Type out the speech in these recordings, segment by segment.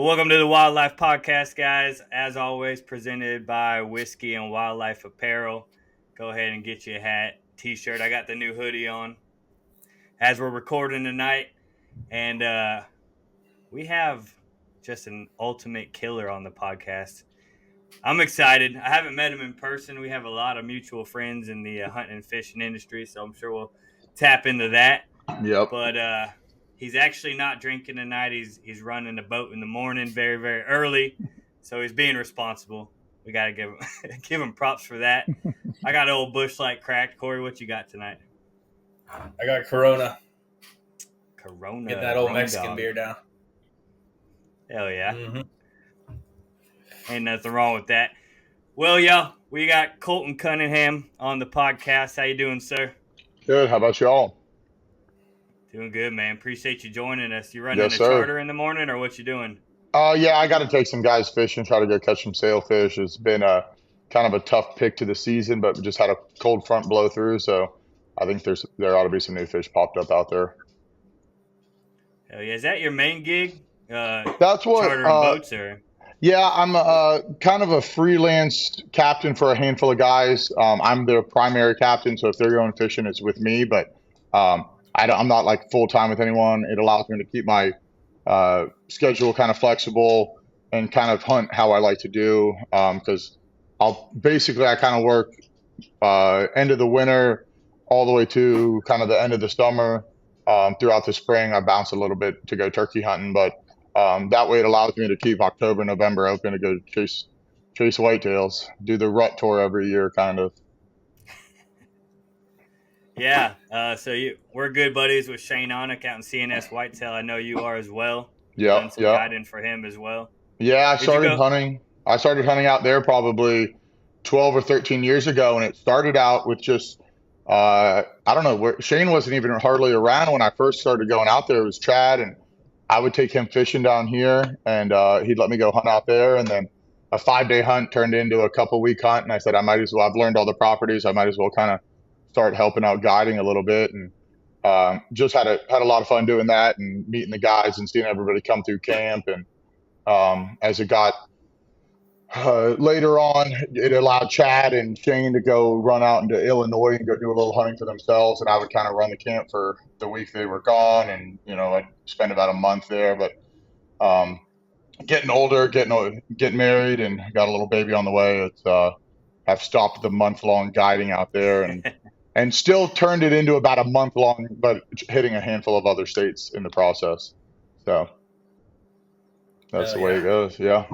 Well, welcome to the Wildlife Podcast, guys. As always, presented by Whiskey and Wildlife Apparel. Go ahead and get you a hat, t-shirt. I got the new hoodie on as we're recording tonight. And we have just an ultimate killer on the podcast. I'm excited. I haven't met him in person. We have a lot of mutual friends in the hunting and fishing industry, so I'm sure we'll tap into that. Yep. But he's actually not drinking tonight. He's running a boat in the morning very, very early, so he's being responsible. We got to give him props for that. I got old Busch Light cracked. Corey, what you got tonight? I got Corona. Corona. Get that old Rum Mexican Dog. beer down. Hell yeah. Mm-hmm. Ain't nothing wrong with that. Well, y'all, we got Colton Cunningham on the podcast. How you doing, sir? Good. How about y'all? Doing good, man. Appreciate you joining us. You running Yes, a sir. charter in the morning, or what you doing? Yeah, I got to take some guys fishing, try to go catch some sailfish. It's been a kind of a tough pick to the season, but we just had a cold front blow through, so I think there ought to be some new fish popped up out there. Hell yeah. Is that your main gig? That's what. Chartering boats, or? Yeah, I'm kind of a freelance captain for a handful of guys. I'm their primary captain, so if they're going fishing, it's with me. But I'm not like full time with anyone. It allows me to keep my schedule kind of flexible and kind of hunt how I like to do. Because I kind of work end of the winter all the way to kind of the end of the summer. Throughout the spring, I bounce a little bit to go turkey hunting, but that way it allows me to keep October, November open to go chase whitetails, do the rut tour every year, kind of. Yeah. We're good buddies with Shane Onick out in CNS Whitetail. I know you are as well. Yeah. Done some guiding for him as well. Yeah, I started hunting out there probably 12 or 13 years ago, and it started out with just I don't know, Shane wasn't even hardly around when I first started going out there. It was Chad, and I would take him fishing down here, and he'd let me go hunt out there. And then a 5-day hunt turned into a couple-week hunt, and I said, I've learned all the properties. I might as well kind of start helping out guiding a little bit. And just had a lot of fun doing that and meeting the guys and seeing everybody come through camp. And as it got later on, it allowed Chad and Shane to go run out into Illinois and go do a little hunting for themselves, and I would kind of run the camp for the week they were gone, and I'd spend about a month there. But getting older, getting married, and got a little baby on the way, I've stopped the month-long guiding out there, and still turned it into about a month-long, but hitting a handful of other states in the process. So that's the way it goes. Yeah.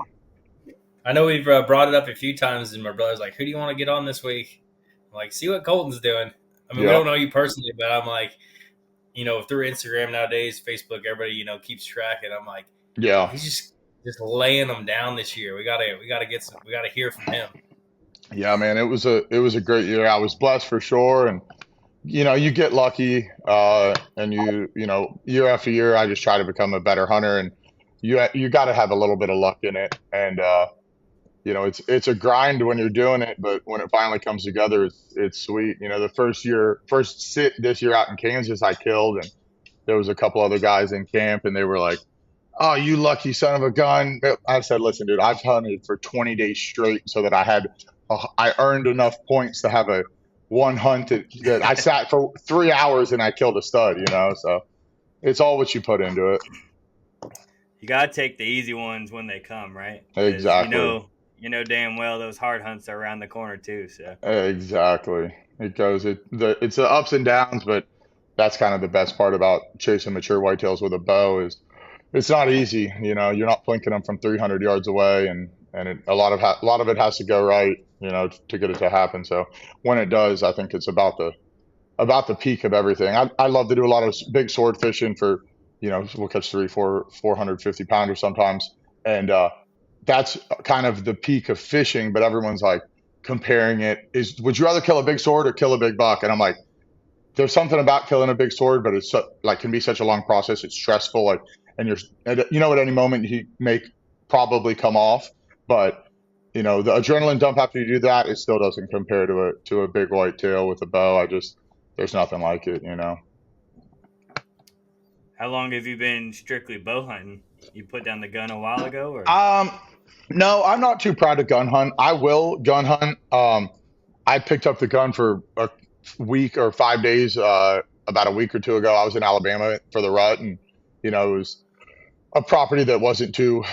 I know we've brought it up a few times, and my brother's like, who do you want to get on this week? I'm like, see what Colton's doing. I mean, we don't know you personally, but I'm like, through Instagram nowadays, Facebook, everybody, keeps track. And I'm like, yeah, he's just laying them down this year. We gotta hear from him. Yeah, man, it was a great year. I was blessed for sure. And, you get lucky, and year after year, I just try to become a better hunter, and you got to have a little bit of luck in it. And, it's a grind when you're doing it, but when it finally comes together, it's sweet. The first sit this year out in Kansas, I killed, and there was a couple other guys in camp, and they were like, "Oh, you lucky son of a gun." I said, "Listen, dude, I've hunted for 20 days straight so that I earned enough points to have one hunt that I sat for 3 hours and I killed a stud, so it's all what you put into it." You got to take the easy ones when they come, right? Exactly. You know damn well those hard hunts are around the corner too. So exactly, it's the ups and downs, but that's kind of the best part about chasing mature whitetails with a bow is it's not easy. You're not plinking them from 300 yards away, and a lot of it has to go right, to get it to happen. So when it does, I think it's about the peak of everything. I love to do a lot of big sword fishing for, we'll catch 450 pounders sometimes, and that's kind of the peak of fishing, but everyone's like comparing it. Would you rather kill a big sword or kill a big buck? And I'm like, there's something about killing a big sword, but it's can be such a long process. It's stressful, and at any moment he may probably come off, but the adrenaline dump after you do that, it still doesn't compare to a big whitetail with a bow. There's nothing like it. How long have you been strictly bow hunting? You put down the gun a while ago, or? Um, no, I'm not too proud to gun hunt. I will gun hunt. I picked up the gun for a week or 5 days, about a week or two ago. I was in Alabama for the rut, and it was a property that wasn't too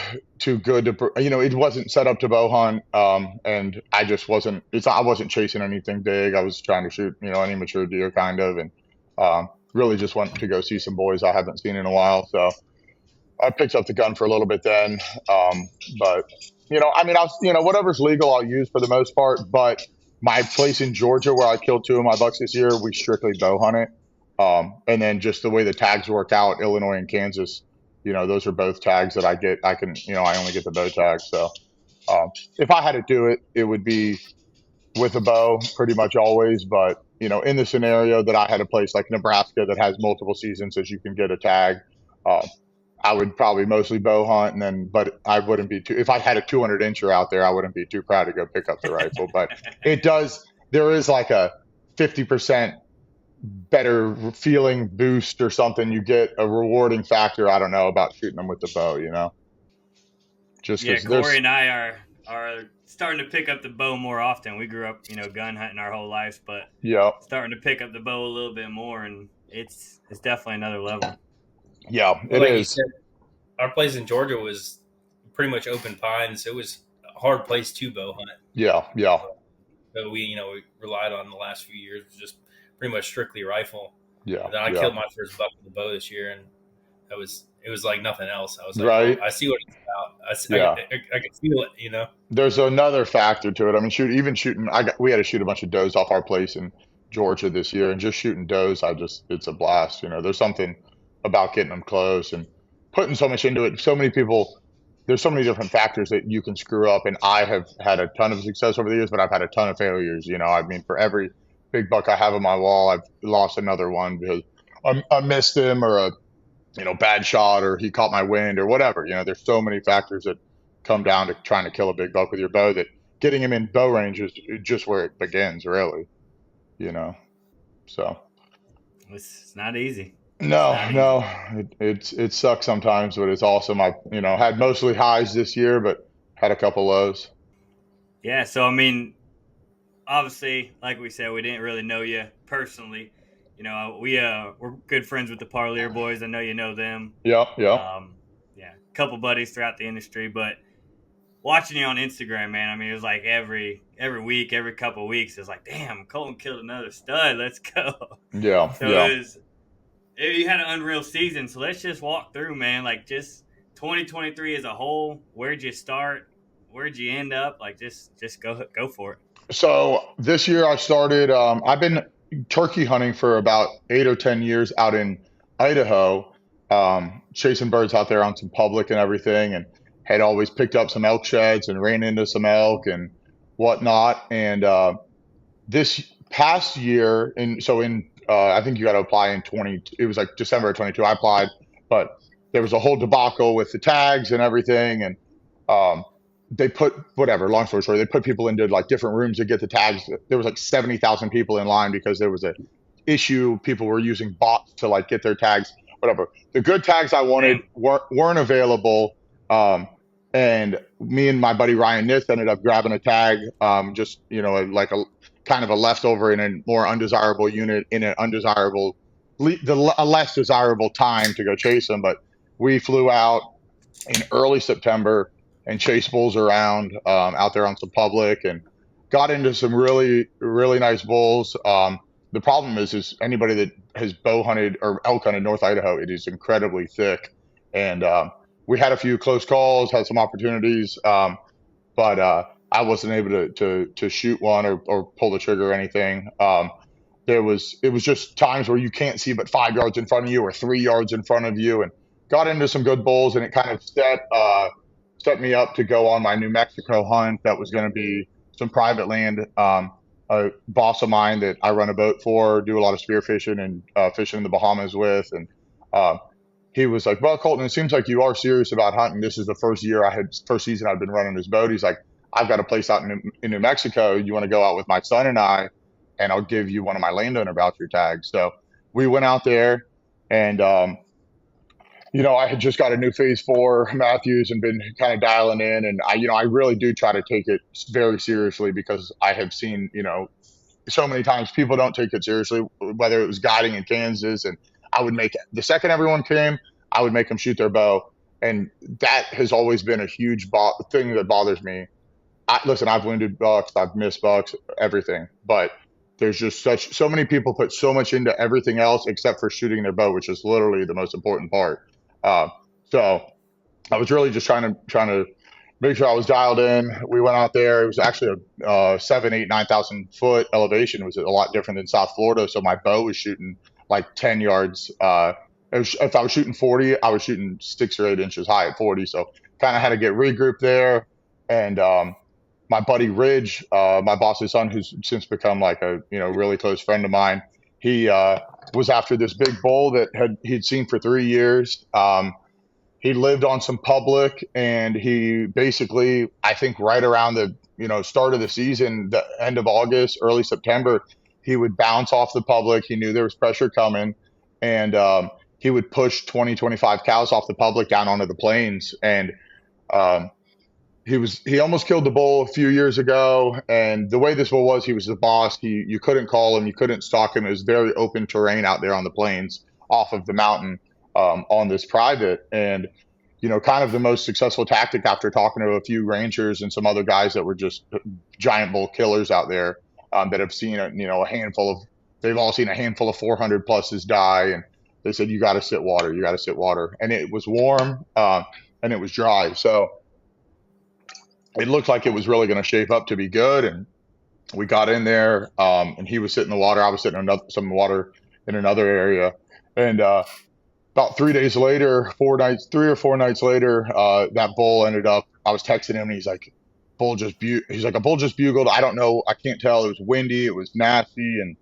good to, it wasn't set up to bow hunt. And I just wasn't. I wasn't chasing anything big. I was trying to shoot, any mature deer kind of, and really just went to go see some boys I haven't seen in a while. So I picked up the gun for a little bit then. But I mean, whatever's legal, I'll use for the most part. But my place in Georgia where I killed two of my bucks this year, we strictly bow hunt it. And then just the way the tags work out, Illinois and Kansas, those are both tags that I get. I only get the bow tag. So if I had to do it, it would be with a bow pretty much always. But, in the scenario that I had a place like Nebraska that has multiple seasons as you can get a tag, uh, I would probably mostly bow hunt, but I wouldn't be too, if I had a 200 incher out there, I wouldn't be too proud to go pick up the rifle. But there is like a 50% better feeling boost or something. You get a rewarding factor. I don't know about shooting them with the bow, just Yeah, because Corey and I are starting to pick up the bow more often. We grew up, gun hunting our whole lives, but yeah, starting to pick up the bow a little bit more, and it's definitely another level. yeah, Well, it like you is. said, our place in Georgia was pretty much open pines. It was a hard place to bow hunt. Yeah, yeah, So we relied on the last few years was just pretty much strictly rifle. yeah, And then I yeah. killed my first buck with the bow this year, and it was like nothing else. I was like, Right. I see what it's about. Yeah. I can feel it. There's another factor to it. I mean, shooting. We had to shoot a bunch of does off our place in Georgia this year, and just shooting does, it's a blast. There's something about getting them close and putting so much into it. So many people, there's so many different factors that you can screw up, and I have had a ton of success over the years, but I've had a ton of failures. I mean, for every big buck I have on my wall, I've lost another one because I missed him, or a bad shot, or he caught my wind, or whatever. There's so many factors that come down to trying to kill a big buck with your bow that getting him in bow range is just where it begins, really. So It's not easy. no, it sucks sometimes, but it's awesome. I've had mostly highs this year, but had a couple lows. Yeah, so I mean, obviously, like we said, we didn't really know you personally. We're good friends with the Parlier boys. I know you know them. Yeah. Yeah, a couple buddies throughout the industry, but watching you on Instagram, man, I mean, it was like every week, every couple of weeks, it's like, damn, Colton killed another stud. Let's go. Yeah. So you had an unreal season. So let's just walk through, man. Like, just 2023 as a whole. Where'd you start? Where'd you end up? Like, just go for it. So this year I started. I've been turkey hunting for about 8 or 10 years out in Idaho, chasing birds out there on some public and everything, and had always picked up some elk sheds and ran into some elk and whatnot. And this past year, I think you got to apply in 20. It was like December of 22. I applied, but there was a whole debacle with the tags and everything, and they put whatever. Long story short, they put people into like different rooms to get the tags. There was like 70,000 people in line because there was a issue. People were using bots to like get their tags. Whatever. The good tags I wanted weren't available. And me and my buddy Ryan Nith ended up grabbing a tag, just like a kind of a leftover in a more undesirable unit in an a less desirable time to go chase them. But we flew out in early September and chased bulls around out there on some public, and got into some really, really nice bulls. The problem is anybody that has bow hunted or elk hunted North Idaho, it is incredibly thick. And we had a few close calls, had some opportunities, but I wasn't able to shoot one or pull the trigger or anything. It was just times where you can't see but 5 yards in front of you or 3 yards in front of you, and got into some good bulls, and it kind of set me up to go on my New Mexico hunt. That was going to be some private land. A boss of mine that I run a boat for, do a lot of spear fishing and fishing in the Bahamas with, and he was like, "Well, Colton, it seems like you are serious about hunting. This is the first season I've been running this boat." He's like, "I've got a place out in New Mexico. You want to go out with my son and I, and I'll give you one of my landowner voucher tags." So we went out there, and I had just got a new Phase 4 Matthews and been kind of dialing in, and I really do try to take it very seriously because I have seen, so many times people don't take it seriously, whether it was guiding in Kansas, and I would make the second everyone came, I would make them shoot their bow, and that has always been a huge thing that bothers me. Listen, I've wounded bucks, I've missed bucks, everything, but there's just so many people put so much into everything else except for shooting their bow, which is literally the most important part. Uh, so I was really just trying to make sure I was dialed in. We went out there. It was actually a 7, 8, 9,000 foot elevation. It was a lot different than South Florida. So my bow was shooting like 10 yards. If I was shooting 40, I was shooting 6 or 8 inches high at 40. So kind of had to get regrouped there. And my buddy Ridge, my boss's son, who's since become like a really close friend of mine, he was after this big bull that he'd seen for 3 years. He lived on some public, and he basically, I think right around the start of the season, the end of August, early September, he would bounce off the public. He knew there was pressure coming, and he would push 20, 25 cows off the public down onto the plains. And he almost killed the bull a few years ago. And the way this bull was, he was the boss. You couldn't call him, you couldn't stalk him. It was very open terrain out there on the plains off of the mountain. On this private, and kind of the most successful tactic after talking to a few rangers and some other guys that were just giant bull killers out there that have seen they've all seen a handful of 400 pluses die, and they said you got to sit water, and it was warm and it was dry, so it looked like it was really going to shape up to be good. And we got in there, and he was sitting in the water, I was sitting in some water in another area, and about 3 days later, 3 or 4 nights later, that bull ended up, I was texting him, and he's like, a bull just bugled. I don't know. I can't tell. It was windy. It was nasty. And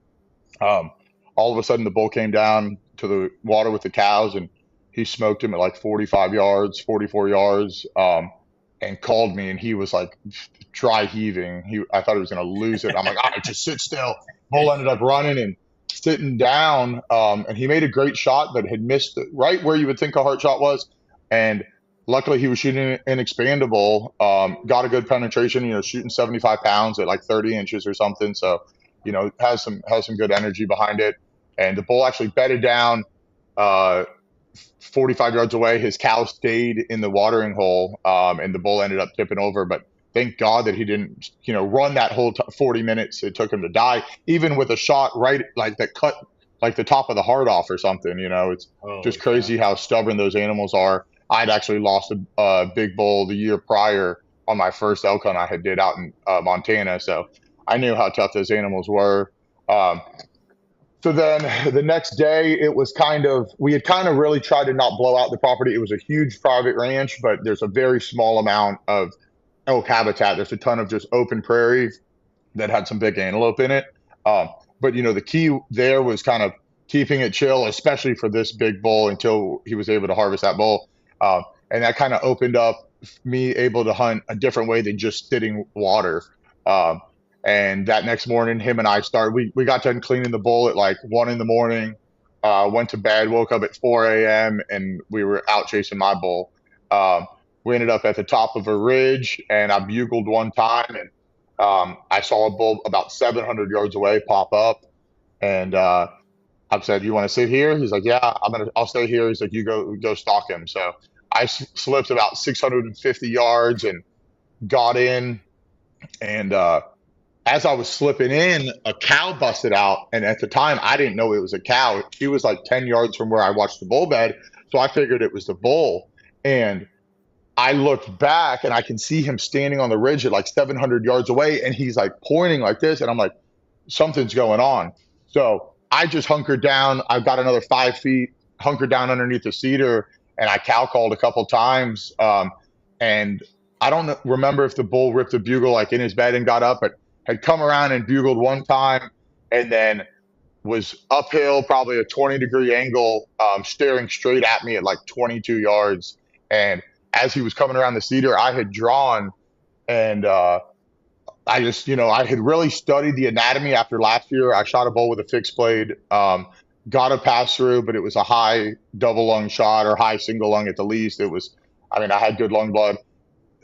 all of a sudden the bull came down to the water with the cows, and he smoked him at like 44 yards, and called me, and he was like dry heaving. I thought he was going to lose it. I'm like, all right, just sit still. Bull ended up running and sitting down, and he made a great shot, but had missed right where you would think a heart shot was. And luckily he was shooting an expandable, got a good penetration, shooting 75 pounds at like 30 inches or something. So, has some good energy behind it. And the bull actually bedded down 45 yards away. His cow stayed in the watering hole, and the bull ended up tipping over, but thank God that he didn't, run that whole 40 minutes it took him to die, even with a shot right like that cut like the top of the heart off or something. It's just crazy how stubborn those animals are. I'd actually lost a big bull the year prior on my first elk hunt I had did out in Montana, so I knew how tough those animals were. So then the next day, we had kind of really tried to not blow out the property. It was a huge private ranch, but there's a very small amount of elk habitat. There's a ton of just open prairie that had some big antelope in it. But the key there was kind of keeping it chill, especially for this big bull until he was able to harvest that bull. And that kind of opened up me able to hunt a different way than just sitting water. And that next morning, him and I we got done cleaning the bull at like 1 a.m, went to bed, woke up at 4 a.m, and we were out chasing my bull. We ended up at the top of a ridge, and I bugled one time, and I saw a bull about 700 yards away pop up, and I said, "You want to sit here?" He's like, "Yeah, I'll stay here." He's like, "You go stalk him." So I slipped about 650 yards and got in, and as I was slipping in, a cow busted out, and at the time I didn't know it was a cow. She was like 10 yards from where I watched the bull bed, so I figured it was the bull. And I looked back, and I can see him standing on the ridge at like 700 yards away, and he's like pointing like this, and I'm like, something's going on. So I just hunkered down. I've got another 5 feet, hunkered down underneath the cedar, and I cow called a couple times. And I don't remember if the bull ripped the bugle like in his bed and got up, but had come around and bugled one time, and then was uphill, probably a 20-degree angle, staring straight at me at like 22 yards. And as he was coming around the cedar, I had drawn, and I had really studied the anatomy after last year. I shot a bull with a fixed blade got a pass through, but it was a high double lung shot or high single lung at the least. I had good lung blood.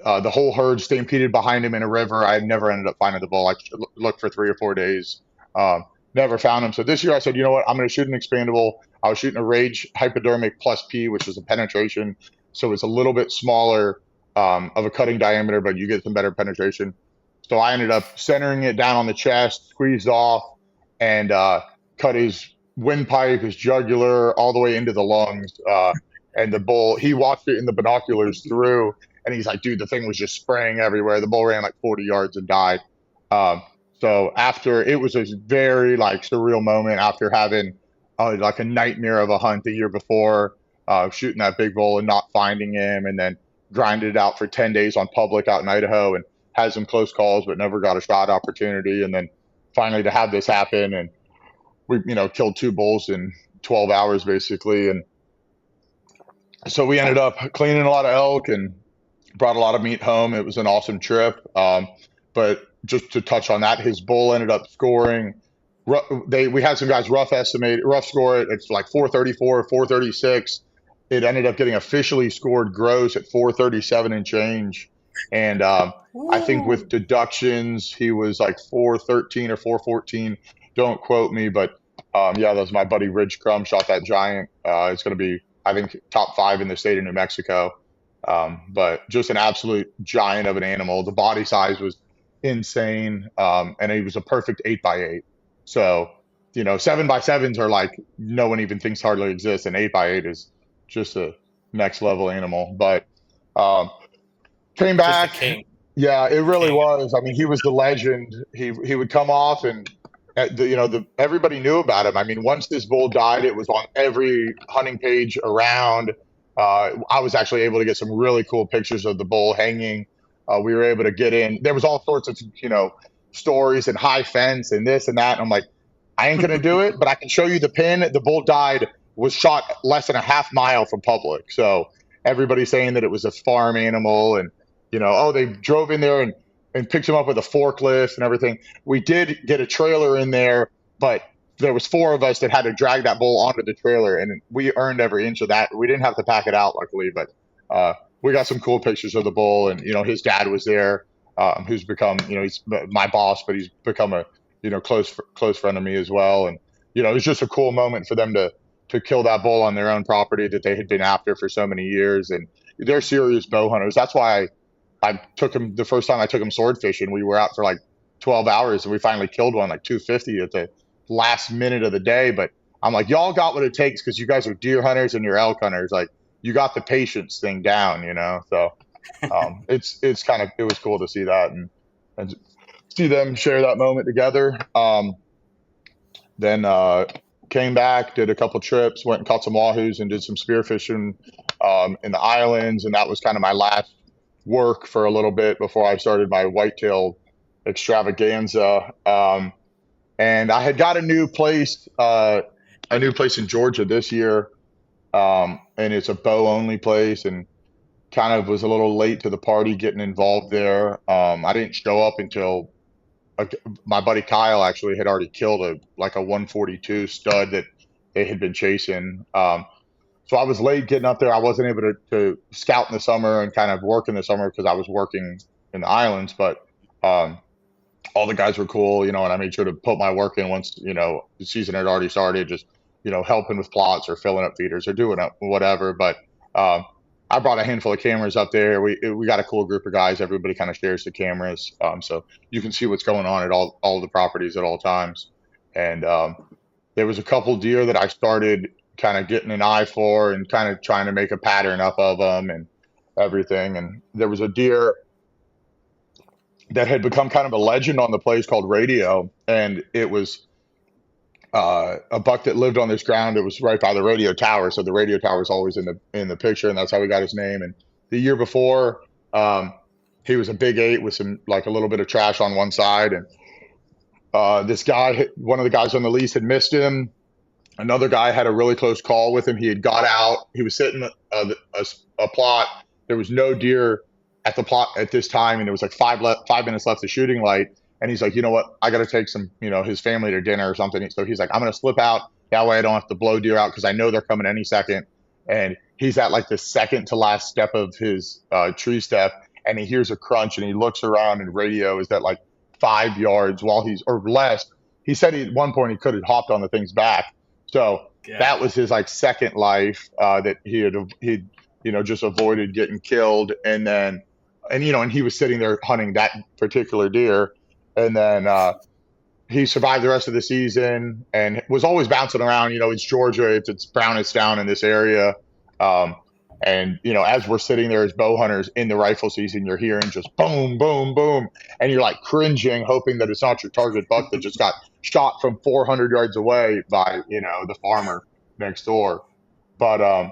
The whole herd stampeded behind him in a river. I never ended up finding the bull. I looked for 3 or 4 days. Never found him. So this year I said, you know what? I'm going to shoot an expandable. I was shooting a Rage Hypodermic Plus P, which is a penetration. So it's a little bit smaller of a cutting diameter, but you get some better penetration. So I ended up centering it down on the chest, squeezed off, and cut his windpipe, his jugular, all the way into the lungs. And the bull, he watched it in the binoculars through, and he's like, dude, the thing was just spraying everywhere. The bull ran like 40 yards and died. So after, it was a very like surreal moment after having like a nightmare of a hunt the year before, shooting that big bull and not finding him, and then grinded it out for 10 days on public out in Idaho and had some close calls, but never got a shot opportunity. And then finally to have this happen, and we, killed 2 bulls in 12 hours basically. And so we ended up cleaning a lot of elk and brought a lot of meat home. It was an awesome trip. But just to touch on that, his bull ended up scoring. We had some guys rough score it. It's like 434, 436. It ended up getting officially scored gross at 437 and change. And I think with deductions, he was like 413 or 414. Don't quote me, but that was my buddy Ridge Crum shot that giant. It's going to be, I think, top 5 in the state of New Mexico. But just an absolute giant of an animal. The body size was insane. And he was a perfect 8x8. So, 7x7s are like, no one even thinks hardly exists. And 8x8 is just a next level animal. But came back. Just a king. Yeah, it really was. I mean, he was the legend. He would come off, and everybody knew about him. I mean, once this bull died, it was on every hunting page around. I was actually able to get some really cool pictures of the bull hanging. We were able to get in. There was all sorts of, stories and high fence and this and that. And I'm like, I ain't going to do it, but I can show you the pin. The bull died, was shot less than a half mile from public. So everybody's saying that it was a farm animal, and, they drove in there and picked him up with a forklift and everything. We did get a trailer in there, but there was 4 of us that had to drag that bull onto the trailer, and we earned every inch of that. We didn't have to pack it out, luckily, but we got some cool pictures of the bull, and, his dad was there, who's become, he's my boss, but he's become a, close friend of me as well. And, it was just a cool moment for them to kill that bull on their own property that they had been after for so many years. And they're serious bow hunters. That's why I took him, the first time I took him sword fishing, we were out for like 12 hours and we finally killed one, like 250 at the last minute of the day. But I'm like, y'all got what it takes, because you guys are deer hunters and you're elk hunters. Like, you got the patience thing down, so it was cool to see that and see them share that moment together. Then came back, did a couple trips, went and caught some wahoos and did some spearfishing in the islands. And that was kind of my last work for a little bit before I started my whitetail extravaganza. And I had got a new place in Georgia this year. And it's a bow only place, and kind of was a little late to the party getting involved there. I didn't show up until my buddy Kyle actually had already killed a 142 stud that they had been chasing. So I was late getting up there. I wasn't able to scout in the summer and kind of work in the summer because I was working in the islands, but all the guys were cool, and I made sure to put my work in once, the season had already started, just, helping with plots or filling up feeders or doing whatever. But I brought a handful of cameras up there. We got a cool group of guys. Everybody kind of shares the cameras, so you can see what's going on at all the properties at all times. And there was a couple deer that I started kind of getting an eye for and kind of trying to make a pattern up of them and everything. And there was a deer that had become kind of a legend on the place called Radio, and it was a buck that lived on this ground. It was right by the radio tower, so the radio tower is always in the picture, and that's how we got his name. And the year before, he was a big 8 with some, like, a little bit of trash on one side, and this guy, one of the guys on the lease, had missed him. Another guy had a really close call with him. He had got out. He was sitting a plot. There was no deer at the plot at this time, and there was like 5 minutes left of shooting light. And he's like, you know what? I got to take some, his family to dinner or something. So he's like, I'm going to slip out. That way I don't have to blow deer out because I know they're coming any second. And he's at like the second to last step of his tree step, and he hears a crunch and he looks around, and radio is at like 5 yards while he's or less. He said at one point he could have hopped on the thing's back. So that was his like second life that he'd just avoided getting killed. And then and he was sitting there hunting that particular deer, and then he survived the rest of the season and was always bouncing around. It's Georgia, it's brownest down in this area. And as we're sitting there as bow hunters in the rifle season, you're hearing just boom, boom, boom, and you're like cringing, hoping that it's not your target buck that just got shot from 400 yards away by the farmer next door. But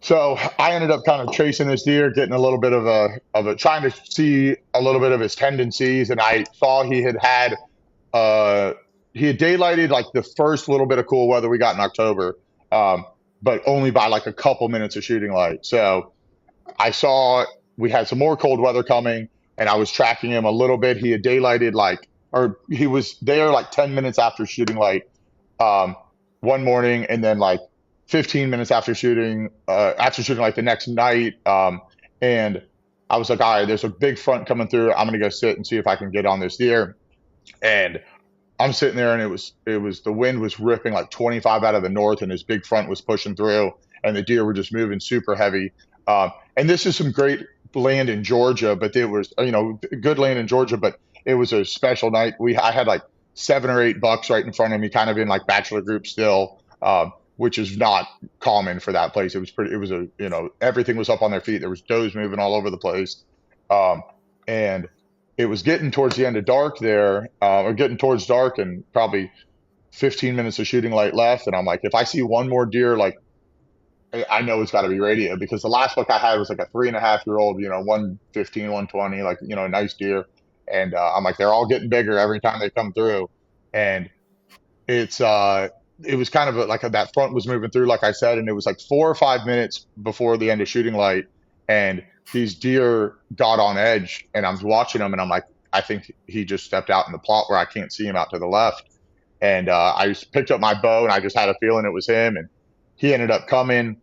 so I ended up kind of chasing this deer, getting a little bit of a trying to see a little bit of his tendencies, and I saw he had daylighted like the first little bit of cool weather we got in October, but only by like a couple minutes of shooting light. So I saw we had some more cold weather coming, and I was tracking him a little bit. He had daylighted he was there like 10 minutes after shooting light one morning, and then like 15 minutes after shooting like the next night. And I was like, all right, there's a big front coming through. I'm going to go sit and see if I can get on this deer. And I'm sitting there, and it was the wind was ripping like 25 out of the north, and his big front was pushing through, and the deer were just moving super heavy. And this is some great land in Georgia, but it was good land in Georgia, but it was a special night. I had like 7 or 8 bucks right in front of me, kind of in like bachelor group still, which is not common for that place. It was everything was up on their feet. There was does moving all over the place. And it was getting towards the end of dark there, or getting towards dark, and probably 15 minutes of shooting light left. And I'm like, if I see one more deer, like I know it's got to be radio, because the last buck I had was like a 3.5-year-old, 115, 120, like, a nice deer. And I'm like, they're all getting bigger every time they come through. And it was kind of like that front was moving through, like I said, and it was like 4 or 5 minutes before the end of shooting light, and these deer got on edge, and I'm watching them, and I'm like, I think he just stepped out in the plot where I can't see him out to the left. And I just picked up my bow, and I just had a feeling it was him, and he ended up coming,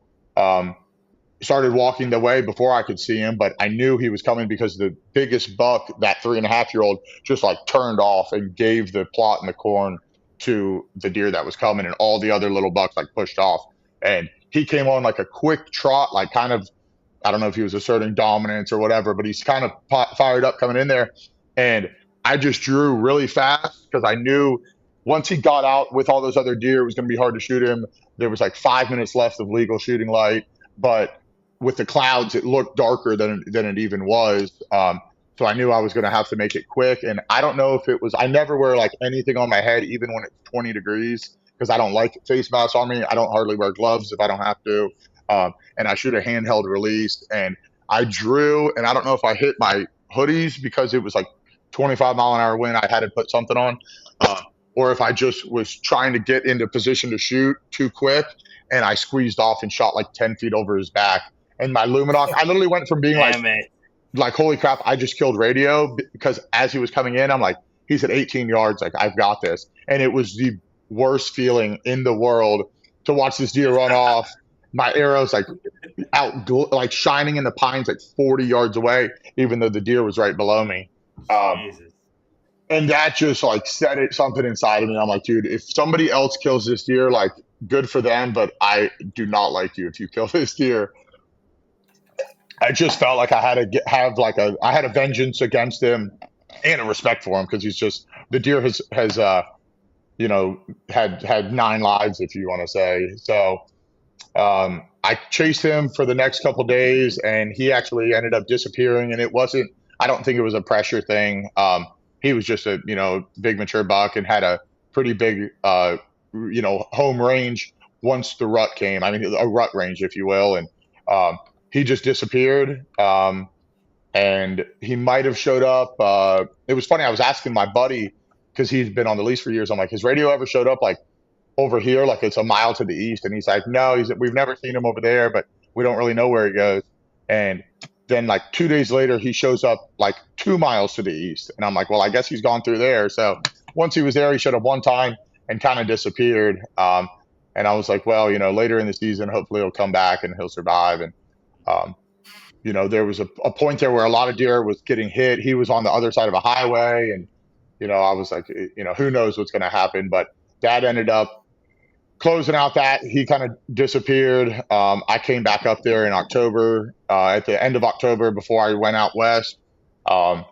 started walking the way before I could see him, but I knew he was coming because the biggest buck, that 3.5-year-old, just like turned off and gave the plot in the corn to the deer that was coming, and all the other little bucks like pushed off. And he came on like a quick trot, like kind of, I don't know if he was asserting dominance or whatever, but he's kind of fired up coming in there. And I just drew really fast because I knew once he got out with all those other deer, it was going to be hard to shoot him. There was like 5 minutes left of legal shooting light, but with the clouds, it looked darker than it even was. So I knew I was going to have to make it quick. And I don't know if it was, I never wear like anything on my head, even when it's 20 degrees, because I don't like face masks on me. I don't hardly wear gloves if I don't have to. And I shoot a handheld release, and I drew, and I don't know if I hit my hoodies because it was like 25-mile-an-hour wind. I had to put something on, or if I just was trying to get into position to shoot too quick, and I squeezed off and shot like 10 feet over his back. And my Luminox, I literally went from being like, holy crap, I just killed radio, because as he was coming in, I'm like, he's at 18 yards, like, I've got this. And it was the worst feeling in the world to watch this deer run off. My arrow's like out, like shining in the pines, like 40 yards away, even though the deer was right below me. And that just like set something inside of me. I'm like, dude, if somebody else kills this deer, like, good for them, but I do not like you if you kill this deer. I just felt like I had to I had a vengeance against him and a respect for him, because he's just, the deer has had 9 lives, if you want to say. So I chased him for the next couple of days, and he actually ended up disappearing. And I don't think it was a pressure thing. He was just a big mature buck and had a pretty big home range once the rut came. I mean, a rut range, if you will. And he just disappeared, and he might have showed up. It was funny. I was asking my buddy, because he's been on the lease for years. I'm like, has radio ever showed up like over here? Like it's a mile to the east. And he's like, no, we've never seen him over there, but we don't really know where he goes. And then like 2 days later, he shows up like 2 miles to the east. And I'm like, well, I guess he's gone through there. So once he was there, he showed up one time. and kind of disappeared. And I was like, well, later in the season, hopefully he'll come back and he'll survive. And um, there was a point there where a lot of deer was getting hit. He was on the other side of a highway, and I was like, who knows what's going to happen. But Dad ended up closing out that. He kind of disappeared. I came back up there in October, at the end of October, before I went out west. Um,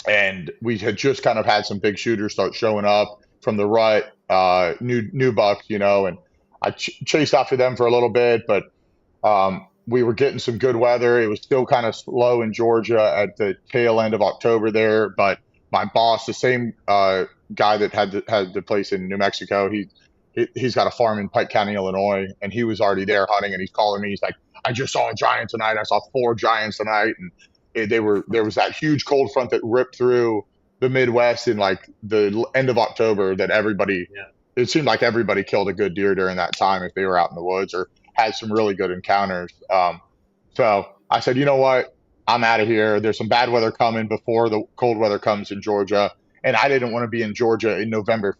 and we had just kind of had some big shooters start showing up from the rut, new bucks, and I chased after them for a little bit, but we were getting some good weather. It was still kind of slow in Georgia at the tail end of October there, but my boss, the same guy that had the place in New Mexico, he's got a farm in Pike County, Illinois, and he was already there hunting, and he's calling me. He's like, I just saw a giant tonight. I saw 4 giants tonight, and there was that huge cold front that ripped through the Midwest in like the end of October that it seemed like everybody killed a good deer during that time if they were out in the woods or had some really good encounters. So I said, you know what? I'm out of here. There's some bad weather coming before the cold weather comes in Georgia. And I didn't want to be in Georgia in November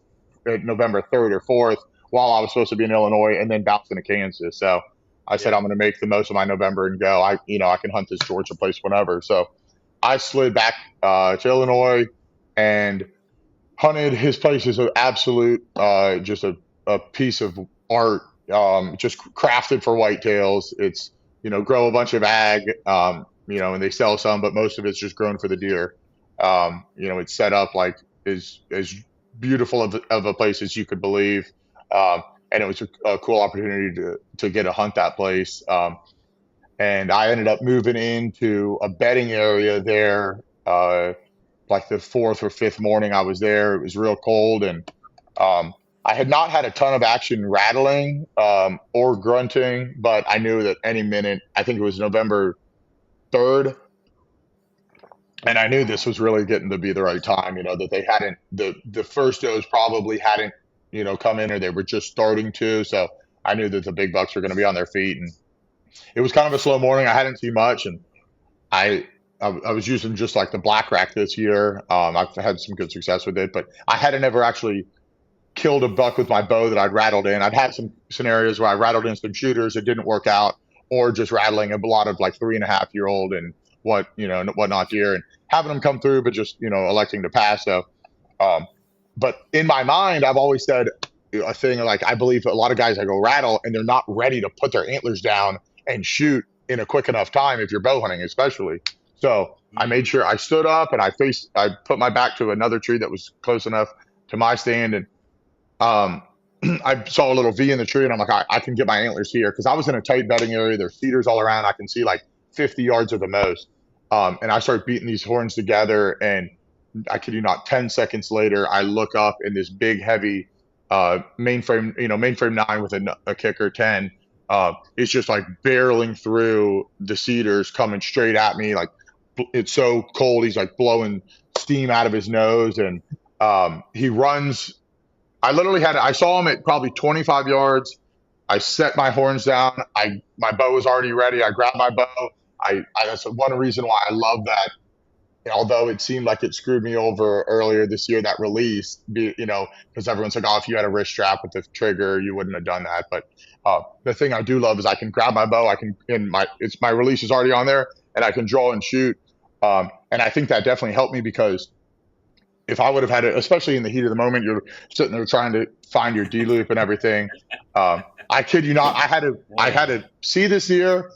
3rd or 4th while I was supposed to be in Illinois and then bounce into Kansas. So I said, I'm going to make the most of my November and go. I can hunt this Georgia place whenever. So I slid back to Illinois and hunted. His place is an absolute, just a piece of art, just crafted for whitetails. It's, grow a bunch of ag, and they sell some, but most of it's just grown for the deer. It's set up like as beautiful of a place as you could believe. And it was a cool opportunity to get to hunt that place. And I ended up moving into a bedding area there, like the 4th or 5th morning I was there. It was real cold, and I had not had a ton of action rattling or grunting, but I knew that any minute, I think it was November 3rd, and I knew this was really getting to be the right time, that they hadn't, the first does probably hadn't, come in, or they were just starting to. So I knew that the big bucks were going to be on their feet, and it was kind of a slow morning. I hadn't seen much, and I was using just like the black rack this year. I've had some good success with it, but I hadn't ever actually killed a buck with my bow that I'd rattled in. I'd had some scenarios where I rattled in some shooters that didn't work out, or just rattling a lot of like 3.5-year-old and whatnot deer and having them come through, but just, electing to pass. So, but in my mind, I've always said a thing like, I believe a lot of guys that go rattle and they're not ready to put their antlers down and shoot in a quick enough time if you're bow hunting, especially. So I made sure I stood up and I put my back to another tree that was close enough to my stand. And I saw a little V in the tree, and I'm like, I can get my antlers here. Cause I was in a tight bedding area. There's cedars all around. I can see like 50 yards at the most. And I start beating these horns together, and I kid you not, 10 seconds later, I look up, and this big, heavy mainframe 9 with a kicker 10 is just like barreling through the cedars, coming straight at me. Like, it's so cold, he's like blowing steam out of his nose, and he runs. I saw him at probably 25 yards. I set my horns down. My bow was already ready. I grabbed my bow. That's one reason why I love that. Although it seemed like it screwed me over earlier this year, that release, because everyone's like, oh, if you had a wrist strap with the trigger, you wouldn't have done that. But the thing I do love is I can grab my bow. My release is already on there, and I can draw and shoot. And I think that definitely helped me, because if I would have had it, especially in the heat of the moment, you're sitting there trying to find your D loop and everything. I kid you not, I had to see this deer,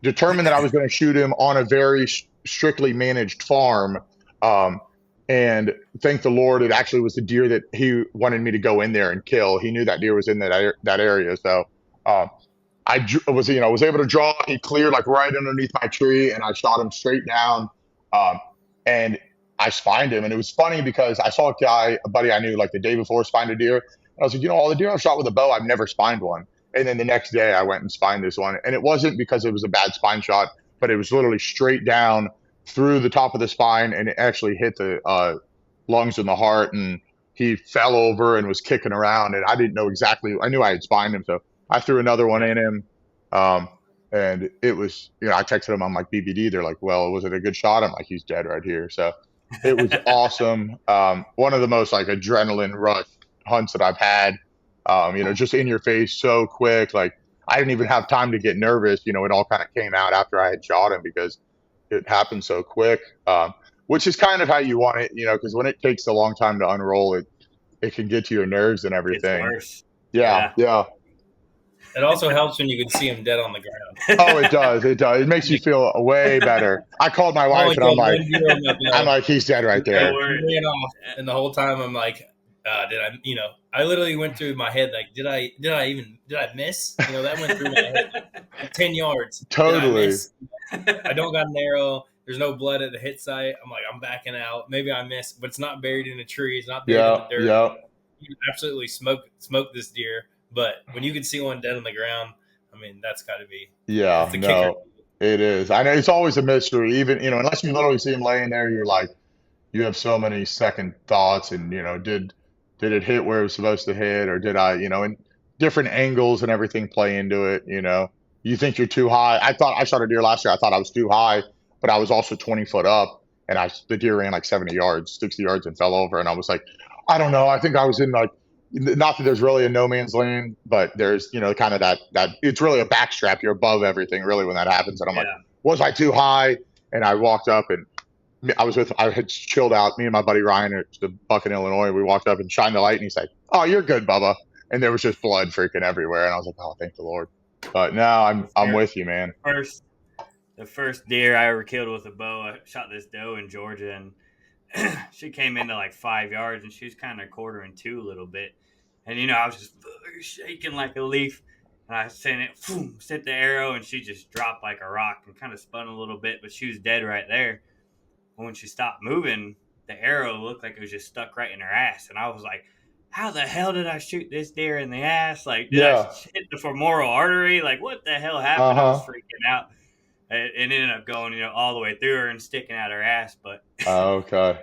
determine that I was going to shoot him on a very strictly managed farm. And thank the Lord, it actually was the deer that he wanted me to go in there and kill. He knew that deer was in that area. So, I was able to draw. He cleared like right underneath my tree, and I shot him straight down. And I spined him. And it was funny because I saw a buddy I knew like the day before spined a deer. And I was like, all the deer I've shot with a bow, I've never spined one. And then the next day I went and spined this one. And it wasn't because it was a bad spine shot, but it was literally straight down through the top of the spine, and it actually hit the lungs and the heart. And he fell over and was kicking around, and I didn't know exactly. I knew I had spined him, so I threw another one in him. And it was, I texted him, I'm like, BBD. They're like, well, was it a good shot? I'm like, he's dead right here. So it was awesome. One of the most like adrenaline rush hunts that I've had. Just in your face so quick. Like I didn't even have time to get nervous. It all kind of came out after I had shot him because it happened so quick. Which is kind of how you want it, because when it takes a long time to unroll, it can get to your nerves and It's everything. worse. Yeah. It also helps when you can see him dead on the ground. Oh, it does. It does. It makes you feel way better. I called my wife and I'm like, he's dead right there. He ran off, and the whole time I'm like, I literally went through my head like, did I miss? That went through my head like 10 yards. Totally. I don't got an arrow. There's no blood at the hit site. I'm like, I'm backing out. Maybe I missed, but it's not buried in a tree. It's not buried in the dirt. Yeah. You absolutely smoke this deer. But when you can see one dead on the ground, I mean, that's got to be kicker. It is. I know it's always a mystery. Even unless you literally see him laying there, you're like, you have so many second thoughts. And did it hit where it was supposed to hit, or did I? And different angles and everything play into it. You think you're too high. I shot a deer last year. I thought I was too high, but I was also 20 foot up, and the deer ran like 70 yards, 60 yards, and fell over. And I was like, I don't know. I think I was in like. Not that there's really a no man's land, but there's, kind of that it's really a backstrap. You're above everything really when that happens. And I'm like, was I too high? And I walked up and I had chilled out. Me and my buddy Ryan at the Buck in Illinois. We walked up and shined the light and he's like, oh, you're good, Bubba. And there was just blood freaking everywhere. And I was like, oh, thank the Lord. But now I'm with you, man. The first deer I ever killed with a bow, I shot this doe in Georgia, and she came into like 5 yards, and she was kind of quartering two a little bit. And, I was just shaking like a leaf. And I sent it, sent the arrow, and she just dropped like a rock and kind of spun a little bit, but she was dead right there. And when she stopped moving, the arrow looked like it was just stuck right in her ass. And I was like, how the hell did I shoot this deer in the ass? Like, did I hit the femoral artery? Like, what the hell happened? I was freaking out. It ended up going, all the way through her and sticking out her ass. But okay,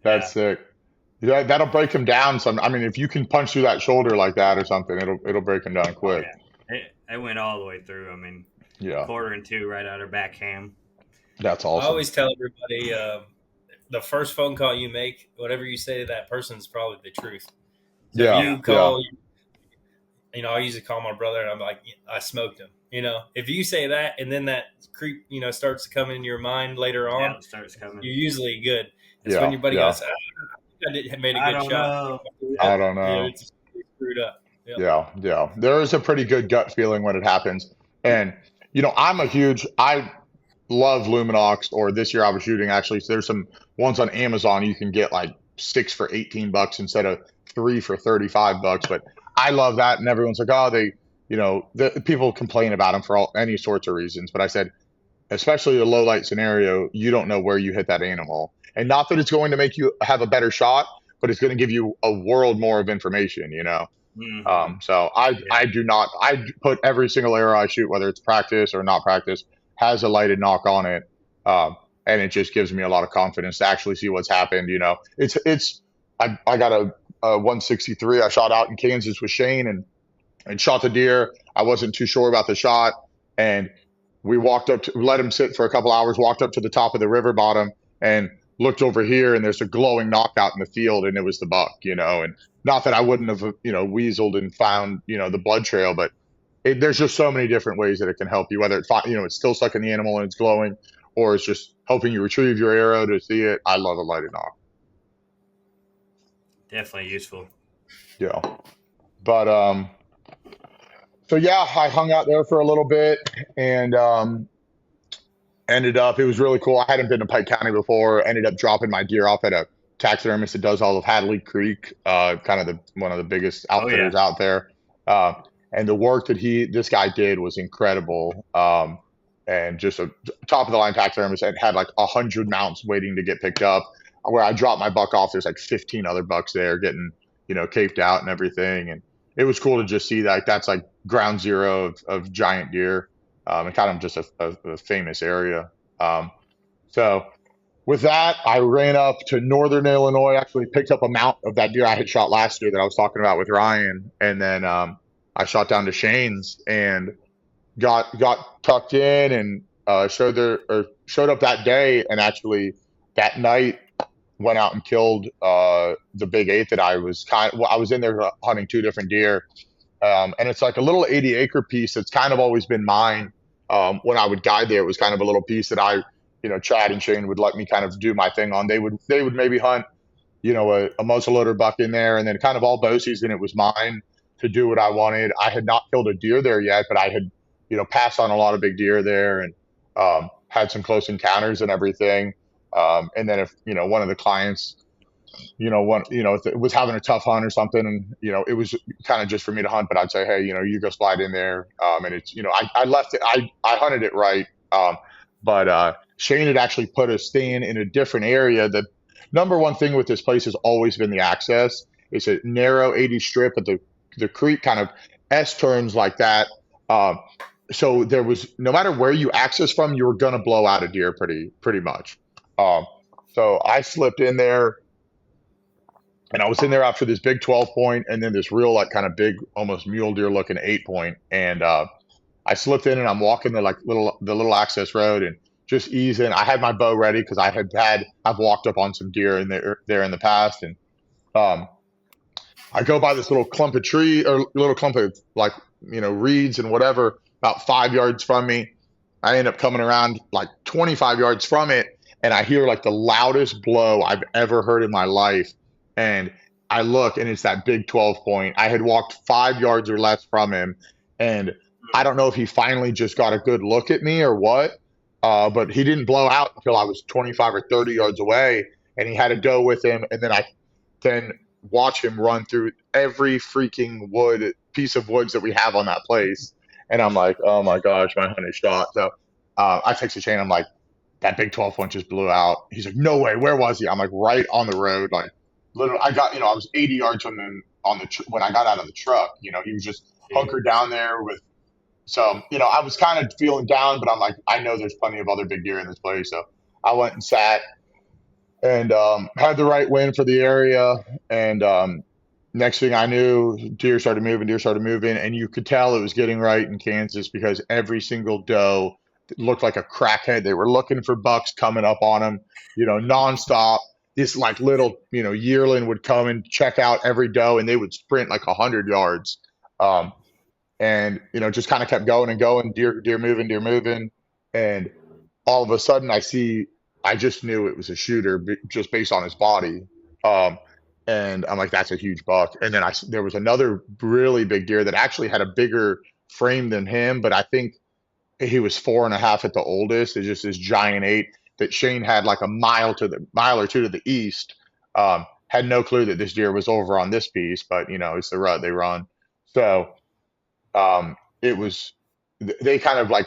that's sick. Yeah, that'll break him down. If you can punch through that shoulder like that or something, it'll break him down quick. Oh, yeah. It went all the way through. Quarter and two right out her back ham. That's awesome. I always tell everybody, the first phone call you make, whatever you say to that person is probably the truth. So if you call, I usually call my brother and I'm like, I smoked him. If you say that and then that creep, starts to come in your mind later on, it starts coming. You're usually good. It's when your buddy goes, I made a good shot. I don't know. It's screwed up. Yeah. There is a pretty good gut feeling when it happens. And, I love Luminox, or this year I was shooting actually. So there's some ones on Amazon you can get like 6 for $18 instead of 3 for $35. But I love that. And everyone's like, oh, the people complain about them for any sorts of reasons. But I said, especially a low light scenario, you don't know where you hit that animal. And not that it's going to make you have a better shot, but it's going to give you a world more of information, Mm-hmm. So I put every single arrow I shoot, whether it's practice or not practice, has a lighted knock on it. And it just gives me a lot of confidence to actually see what's happened. I got a 163 I shot out in Kansas with Shane and shot the deer. I wasn't too sure about the shot. And we walked up let him sit for a couple hours, walked up to the top of the river bottom and looked over here, and there's a glowing knockout in the field, and it was the buck, and not that I wouldn't have, weaseled and found, the blood trail, but there's just so many different ways that it can help you, whether it's still stuck in the animal and it's glowing, or it's just helping you retrieve your arrow to see it. I love a lighted knock. Definitely useful. Yeah. But, I hung out there for a little bit and, it was really cool. I hadn't been to Pike County before. Ended up dropping my deer off at a taxidermist that does all of Hadley Creek, kind of one of the biggest outfitters out there. And the work that this guy did was incredible. And just a top of the line taxidermist and had like 100 mounts waiting to get picked up. Where I dropped my buck off, there's like 15 other bucks there getting, caped out and everything. And it was cool to just see that that's like ground zero of giant deer. And kind of just a famous area. So with that, I ran up to northern Illinois, actually picked up a mount of that deer I had shot last year that I was talking about with Ryan. And then I shot down to Shane's and got tucked in and showed up that day. And actually that night went out and killed the big eight that I was I was in there hunting two different deer. And it's like a little 80-acre piece that's kind of always been mine. When I would guide there, it was kind of a little piece that Chad and Shane would let me kind of do my thing on. They would maybe hunt, a muzzleloader buck in there, and then kind of all bow season, it was mine to do what I wanted. I had not killed a deer there yet, but I had, passed on a lot of big deer there, and had some close encounters and everything. And then if, one of the clients, if it was having a tough hunt or something, and, it was kind of just for me to hunt, but I'd say, hey, you go slide in there. And it's, I left it, I hunted it right. But Shane had actually put us staying in a different area. The number one thing with this place has always been the access. It's a narrow 80 strip, but the creek kind of S turns like that. So there was, no matter where you access from, you were going to blow out a deer pretty much. So I slipped in there, and I was in there after this big 12 point, and then this real, like, kind of big, almost mule deer looking 8 point. And I slipped in, and I'm walking the little access road and just easing. I had my bow ready because I've walked up on some deer in there in the past. And I go by this little clump of tree, or little clump of, like, reeds and whatever, about 5 yards from me. I end up coming around like 25 yards from it, and I hear like the loudest blow I've ever heard in my life. And I look, and it's that big 12 point. I had walked 5 yards or less from him, and I don't know if he finally just got a good look at me or what, but he didn't blow out until I was 25 or 30 yards away, and he had a doe with him. And then I watch him run through every freaking piece of woods that we have on that place. And I'm like, oh my gosh, my hunt is shot. So I texted Shane. I'm like, that big 12 point just blew out. He's like, no way. Where was he? I'm like, right on the road. Like, literally, I was 80 yards from him when I got out of the truck. He was just hunkered down there with. So, I was kind of feeling down, but I'm like, I know there's plenty of other big deer in this place. So I went and sat and had the right wind for the area. And next thing I knew, deer started moving, and you could tell it was getting right in Kansas because every single doe looked like a crackhead. They were looking for bucks coming up on them, nonstop. This like little, yearling would come and check out every doe, and they would sprint like 100 yards. And, just kind of kept going and going, deer moving. And all of a sudden I just knew it was a shooter just based on his body. And I'm like, that's a huge buck. And then there was another really big deer that actually had a bigger frame than him, but I think he was 4.5 at the oldest. It's just this giant 8 that Shane had like a mile or two to the east. Had no clue that this deer was over on this piece, but it's the rut they run. So they kind of like,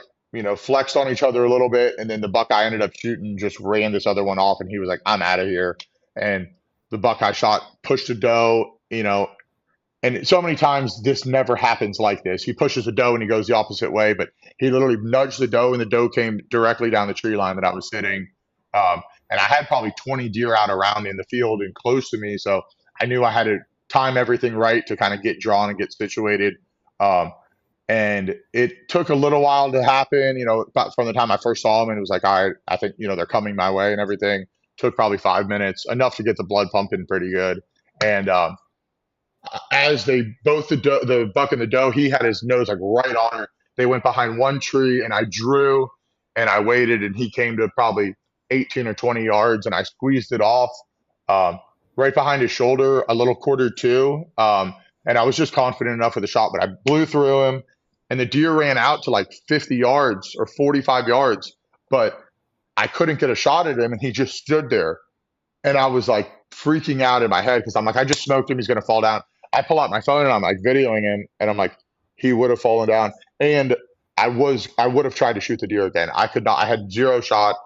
flexed on each other a little bit. And then the buck I ended up shooting just ran this other one off, and he was like, I'm out of here. And the buck I shot pushed a doe, and so many times this never happens like this. He pushes a doe and he goes the opposite way, but he literally nudged the doe, and the doe came directly down the tree line that I was sitting. And I had probably 20 deer out around in the field and close to me. So I knew I had to time everything right to kind of get drawn and get situated. And it took a little while to happen, about from the time I first saw him, and it was like, all right, I think, they're coming my way and everything. Took probably 5 minutes, enough to get the blood pumping pretty good. And as the buck and the doe, he had his nose like right on her. They went behind one tree, and I drew, and I waited, and he came to probably 18 or 20 yards, and I squeezed it off right behind his shoulder, a little .2. And I was just confident enough with the shot, but I blew through him, and the deer ran out to like 50 yards or 45 yards, but I couldn't get a shot at him, and he just stood there. And I was like freaking out in my head because I'm like, I just smoked him. He's going to fall down. I pull out my phone, and I'm like videoing him, and I'm like, he would have fallen down. And I would have tried to shoot the deer again. I could not. I had zero shot.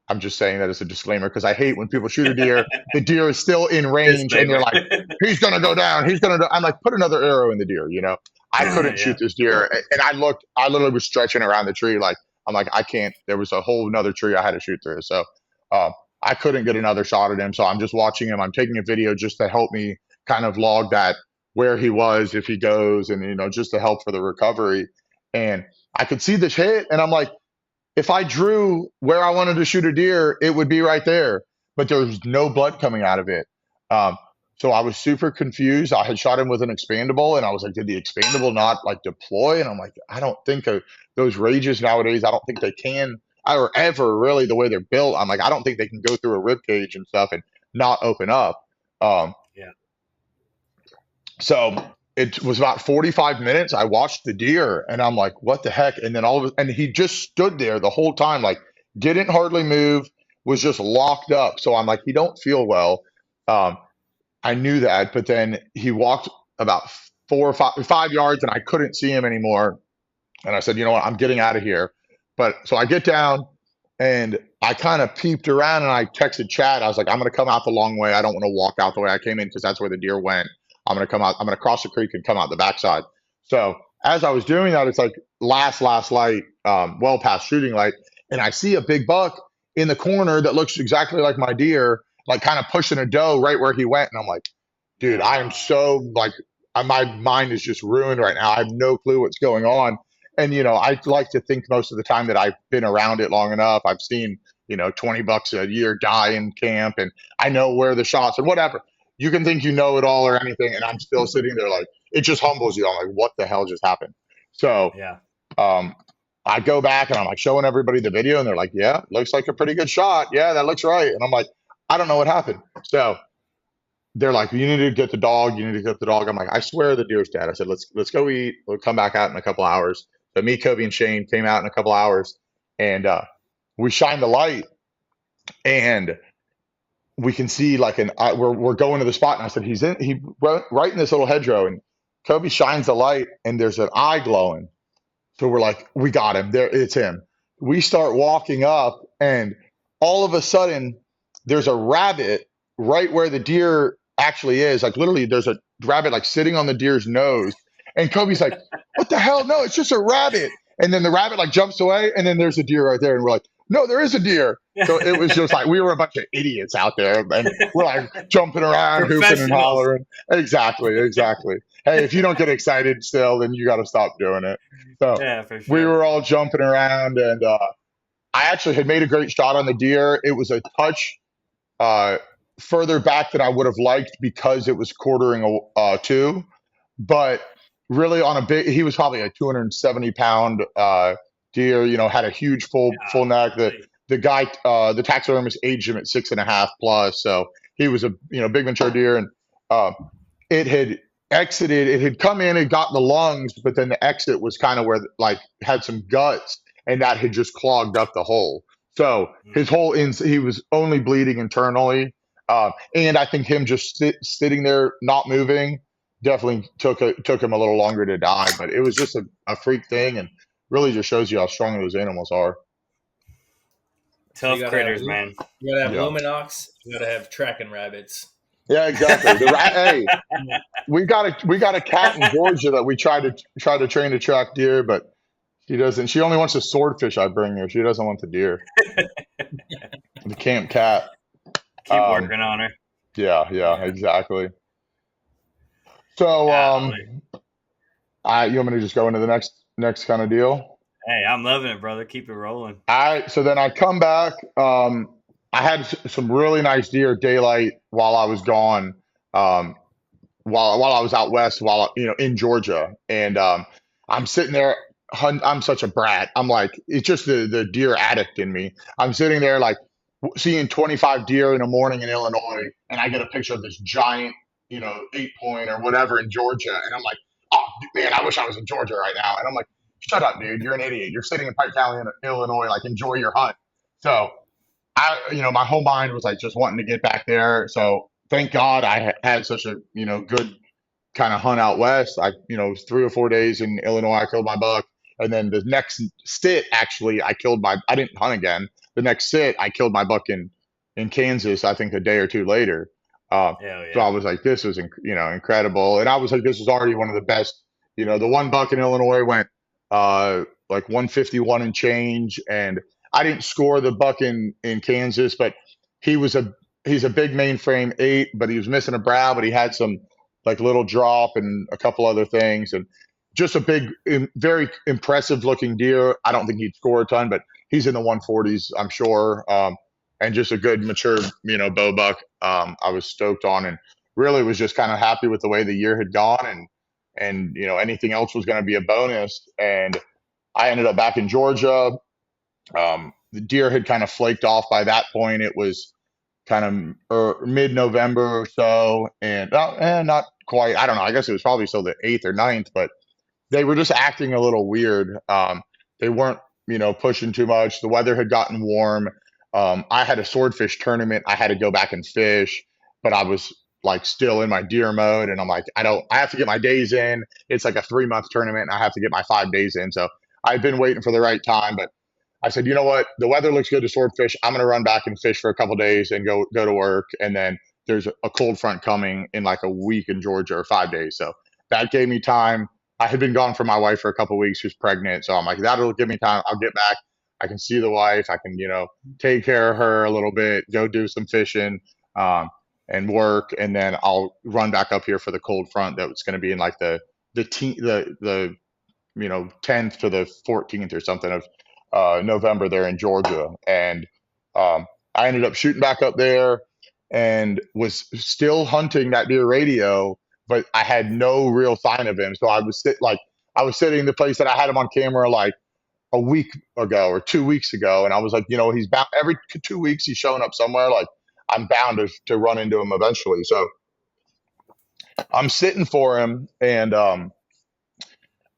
I'm just saying that as a disclaimer because I hate when people shoot a deer. The deer is still in range, and they're like, he's going to go down. I'm like, put another arrow in the deer, I couldn't shoot this deer. And I literally was stretching around the tree. Like, I'm like, I can't. There was a whole nother tree I had to shoot through. So I couldn't get another shot at him. So I'm just watching him. I'm taking a video just to help me kind of log that where he was, if he goes, and, just to help for the recovery. And I could see this hit, and I'm like, if I drew where I wanted to shoot a deer, it would be right there. but there was no blood coming out of it. So I was super confused. I had shot him with an expandable, and I was like, did the expandable not like deploy? And I'm like, I don't think those rages nowadays, I don't think they can, or ever really the way they're built. I'm like, I don't think they can go through a rib cage and stuff and not open up. Yeah. So it was about 45 minutes. I watched the deer, and I'm like, what the heck? And then and he just stood there the whole time, like didn't hardly move, was just locked up. So I'm like, he don't feel well. I knew that, but then he walked about 4 or 5 yards, and I couldn't see him anymore. And I said, you know what, I'm getting out of here. But so I get down, and I kind of peeped around, and I texted Chad. I was like, I'm going to come out the long way. I don't want to walk out the way I came in because that's where the deer went. I'm going to come out. I'm going to cross the creek and come out the backside. So as I was doing that, it's like last light, well past shooting light, and I see a big buck in the corner that looks exactly like my deer, like kind of pushing a doe right where he went. And I'm like, dude, I am so like, my mind is just ruined right now. I have no clue what's going on. And, I like to think most of the time that I've been around it long enough. I've seen, 20 bucks a year die in camp, and I know where the shots and whatever. You can think you know it all or anything, and I'm still sitting there like, it just humbles you. I'm like, what the hell just happened? So, Yeah. I go back and I'm like showing everybody the video, and they're like, yeah, looks like a pretty good shot. Yeah, that looks right. And I'm like, I don't know what happened. So they're like, you need to get the dog. You need to get the dog. I'm like, I swear the deer's dead. I said, let's go eat. We'll come back out in a couple hours. So me, Kobe, and Shane came out in a couple hours, and we shined the light, and we can see like we're going to the spot, and I said, he right in this little hedgerow, and Kobe shines the light, and there's an eye glowing. So we're like, we got him there. It's him. We start walking up, and all of a sudden there's a rabbit right where the deer actually is. Like literally there's a rabbit like sitting on the deer's nose. And Kobe's like, what the hell? No, it's just a rabbit. And then the rabbit like jumps away, and then there's a deer right there. And we're like, no, there is a deer. So it was just like, we were a bunch of idiots out there, and we're like jumping around, hooping and hollering. Exactly. Hey, if you don't get excited still, then you got to stop doing it. So Yeah, for sure. we were all jumping around, and I actually had made a great shot on the deer. It was a touch further back than I would have liked because it was quartering two, but really on a big, he was probably a 270-pound deer, had a huge full neck. The guy, the taxidermist aged him at 6.5 plus. So he was a, big mature deer, and it had exited, it had come in and got the lungs, but then the exit was kind of where like had some guts, and that had just clogged up the hole. So his whole he was only bleeding internally. And I think him just sitting there, not moving, definitely took him a little longer to die, but it was just a freak thing, and really just shows you how strong those animals are. Tough critters, man. You gotta have luminox. You gotta have tracking rabbits. Yeah, exactly. Hey, we got a cat in Georgia that we try to train to track deer, but she doesn't. She only wants the swordfish I bring her. She doesn't want the deer. The camp cat. Keep working on her. Yeah, exactly. So, you want me to just go into the next kind of deal? Hey, I'm loving it, brother. Keep it rolling. So then I come back. I had some really nice deer daylight while I was gone. While I was out west, in Georgia, and I'm sitting there. I'm such a brat. I'm like, it's just the deer addict in me. I'm sitting there like seeing 25 deer in the morning in Illinois, and I get a picture of this giant, 8-point or whatever in Georgia, and I'm like, oh man, I wish I was in Georgia right now. And I'm like, shut up, dude, you're an idiot. You're sitting in Pike County in Illinois, like enjoy your hunt. So my whole mind was like just wanting to get back there. So thank God I had such a good kind of hunt out west. 3 or 4 days in Illinois, I killed my buck. And then the next sit, actually, I didn't hunt again. The next sit, I killed my buck in Kansas, I think a day or two later. So I was like, this was, incredible. And I was like, this is already one of the best. The one buck in Illinois went like 151 and change. And I didn't score the buck in Kansas, but he's a big mainframe 8, but he was missing a brow, but he had some like little drop and a couple other things. And just a big, very impressive looking deer. I don't think he'd score a ton, but he's in the 140s, I'm sure. and just a good mature, bow buck. I was stoked on, and really was just kind of happy with the way the year had gone, and anything else was going to be a bonus. And I ended up back in Georgia. The deer had kind of flaked off by that point. It was kind of mid-November or so, and not quite. I don't know. I guess it was probably still the 8th or 9th, but they were just acting a little weird. They weren't, pushing too much. The weather had gotten warm. I had a swordfish tournament. I had to go back and fish, but I was like still in my deer mode, and I'm like, I have to get my days in. It's like a 3-month tournament, and I have to get my 5 days in. So I've been waiting for the right time, but I said, you know what? The weather looks good to swordfish. I'm going to run back and fish for a couple days and go to work. And then there's a cold front coming in like a week in Georgia, or 5 days. So that gave me time. I had been gone from my wife for a couple weeks, who's pregnant. So I'm like, that'll give me time. I'll get back. I can see the wife. I can, take care of her a little bit, go do some fishing, and work. And then I'll run back up here for the cold front that's going to be in like the 10th to the 14th or something of November there in Georgia. And I ended up shooting back up there and was still hunting that deer radio, but I had no real sign of him. So I was sitting in the place that I had him on camera like a week ago or 2 weeks ago, and I was like, he's bound every 2 weeks he's showing up somewhere. Like, I'm bound to run into him eventually. So I'm sitting for him, and I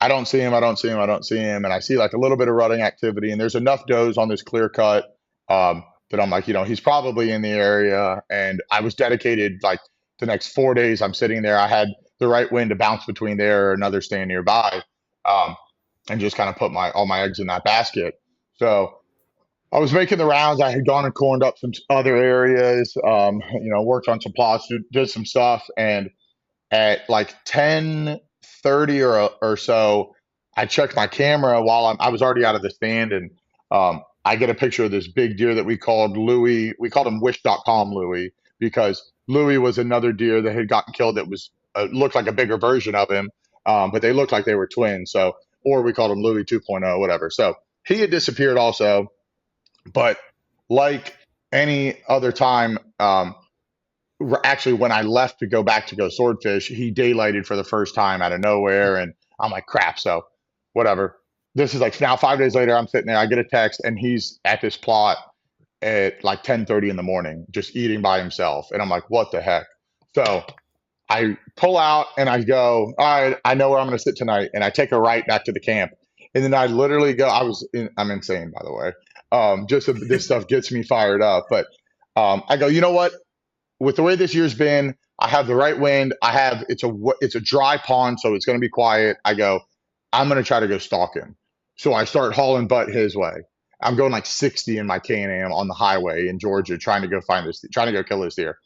don't see him. And I see like a little bit of rutting activity, and there's enough does on this clear cut that I'm like, he's probably in the area. And I was dedicated like the next 4 days. I'm sitting there. I had the right wind to bounce between there or another stand nearby, and just kind of put all my eggs in that basket. So I was making the rounds. I had gone and corned up some other areas, worked on some plots, did some stuff, and at like 10:30 or so, I checked my camera while I was already out of the stand, and I get a picture of this big deer that we called Louis. We called him Wish.com Louis, because Louis was another deer that had gotten killed that was looked like a bigger version of him, but they looked like they were twins. So, or we called him Louis 2.0, whatever. So he had disappeared also, but like any other time, actually, when I left to go back to go swordfish, he daylighted for the first time out of nowhere, and I'm like, crap. So whatever. This is like now 5 days later, I'm sitting there, I get a text, and he's at this plot at like 10:30 in the morning, just eating by himself. And I'm like, what the heck? So I pull out and I go, all right, I know where I'm going to sit tonight. And I take a right back to the camp. And then I literally go, I'm insane, by the way. This stuff gets me fired up. But I go, you know what? With the way this year's been, I have the right wind. It's a dry pond, so it's going to be quiet. I go, I'm going to try to go stalk him. So I start hauling butt his way. I'm going like 60 in my Can-Am on the highway in Georgia, trying to go kill this deer.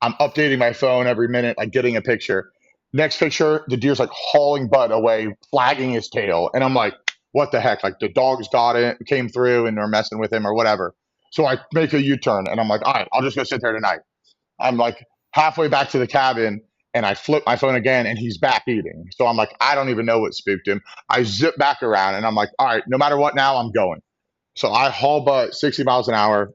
I'm updating my phone every minute, like getting a picture. Next picture, the deer's like hauling butt away, flagging his tail. And I'm like, what the heck? Like the dogs got it, came through, and they're messing with him or whatever. So I make a U-turn, and I'm like, all right, I'll just go sit there tonight. I'm like halfway back to the cabin, and I flip my phone again, and he's back eating. So I'm like, I don't even know what spooked him. I zip back around, and I'm like, all right, no matter what now, I'm going. So I haul butt 60 miles an hour.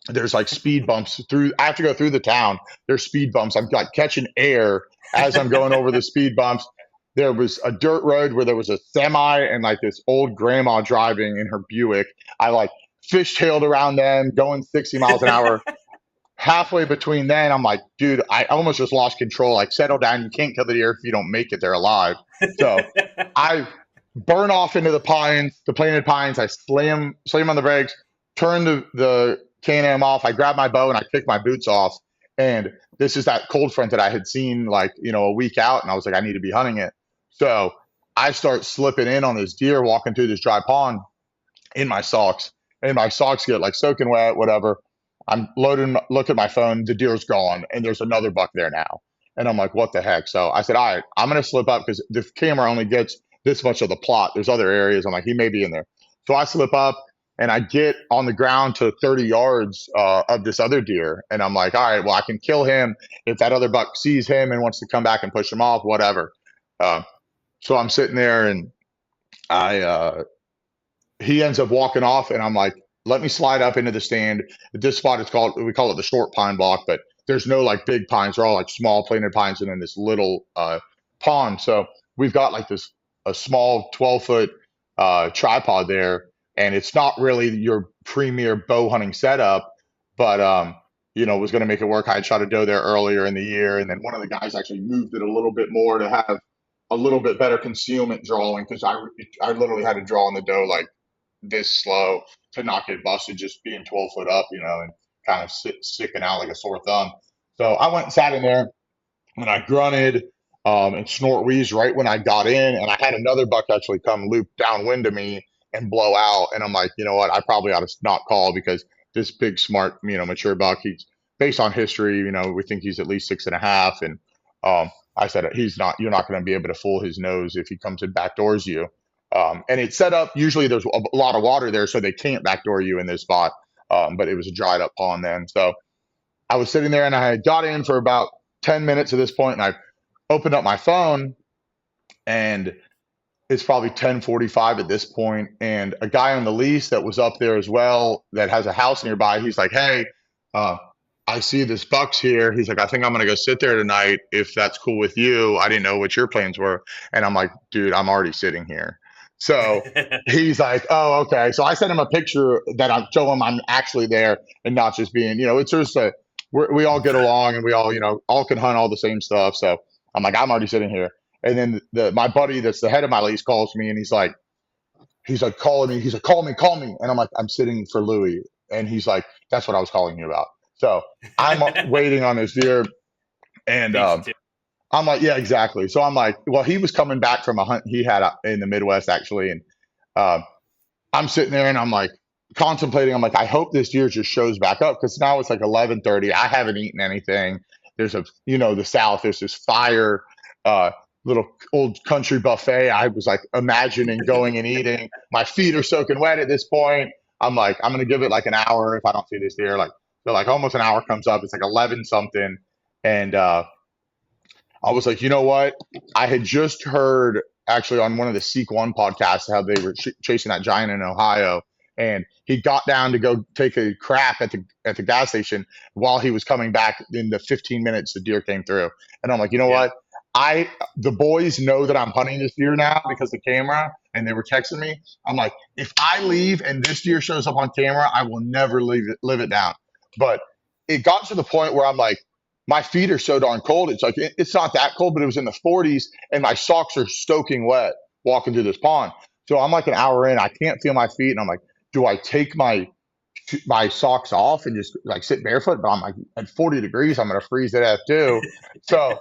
There's like speed bumps I have to go through the town. There's speed bumps. I'm like catching air as I'm going over the speed bumps. There was a dirt road where there was a semi and like this old grandma driving in her Buick. I like fishtailed around them, going 60 miles an hour. Halfway between then, I'm like, dude, I almost just lost control. Like, settle down. You can't kill the deer if you don't make it there alive. So I burn off into the planted pines. I slam on the brakes, turn the Can-Am off. I grab my bow and I kick my boots off. And this is that cold front that I had seen like, a week out. And I was like, I need to be hunting it. So I start slipping in on this deer, walking through this dry pond in my socks. And my socks get like soaking wet, whatever. I'm look at my phone, the deer's gone, and there's another buck there now. And I'm like, what the heck? So I said, all right, I'm going to slip up because the camera only gets this much of the plot. There's other areas. I'm like, he may be in there. So I slip up, and I get on the ground to 30 yards of this other deer. And I'm like, all right, well, I can kill him if that other buck sees him and wants to come back and push him off, whatever. So I'm sitting there, and he ends up walking off, and I'm like, let me slide up into the stand. At this spot, we call it the short pine block, but there's no like big pines. They're all like small planted pines and then this little pond. So we've got like a small 12-foot tripod there, and it's not really your premier bow hunting setup, but was going to make it work. I had shot a doe there earlier in the year, and then one of the guys actually moved it a little bit more to have a little bit better concealment drawing, because I literally had to draw on the doe like this slow to not get busted just being 12 foot up, and kind of sticking out like a sore thumb. So I went and sat in there and I grunted and snort wheezed right when I got in. And I had another buck actually come loop downwind of me and blow out. And I'm like, you know what? I probably ought to not call, because this big, smart, mature buck, he's based on history, we think he's at least 6.5. And I said, you're not going to be able to fool his nose if he comes and backdoors you. And it's set up, usually there's a lot of water there, so they can't backdoor you in this spot. But it was a dried up pond then. So I was sitting there and I had got in for about 10 minutes at this point, and I opened up my phone, and it's probably 10:45 at this point, and a guy on the lease that was up there as well that has a house nearby, he's like, hey, I see this buck's here. He's like, I think I'm going to go sit there tonight if that's cool with you. I didn't know what your plans were. And I'm like, dude, I'm already sitting here. So he's like, oh, okay. So I sent him a picture that I'm showing him I'm actually there and not just being, it's just we all get along, and we all can hunt all the same stuff. So I'm like, I'm already sitting here. And then my buddy that's the head of my lease calls me, and he's like calling me. He's like, call me. And I'm like, I'm sitting for Louie. And he's like, that's what I was calling you about. So I'm waiting on this deer, and I'm like, yeah, exactly. So I'm like, well, he was coming back from a hunt he had in the Midwest actually, and I'm sitting there and I'm like contemplating. I'm like, I hope this deer just shows back up, because now it's like 11:30. I haven't eaten anything. There's the South. There's this fire, little old country buffet. I was like imagining going and eating. My feet are soaking wet at this point. I'm like, I'm gonna give it like an hour if I don't see this deer. So almost an hour comes up. It's like 11 something, and I was like, you know what? I had just heard actually on one of the Seek One podcasts how they were chasing that giant in Ohio, and he got down to go take a crap at the gas station while he was coming back. In the 15 minutes, the deer came through, and I'm like, you know what? The boys know that I'm hunting this deer now because the camera, and they were texting me. I'm like, if I leave and this deer shows up on camera, I will never live it down. But it got to the point where I'm like, my feet are so darn cold. It's like, it's not that cold, but it was in the 40s, and my socks are soaking wet walking through this pond. So I'm like an hour in, I can't feel my feet, and I'm like, do I take my socks off and just like sit barefoot? But I'm like, at 40 degrees, I'm going to freeze to death too. So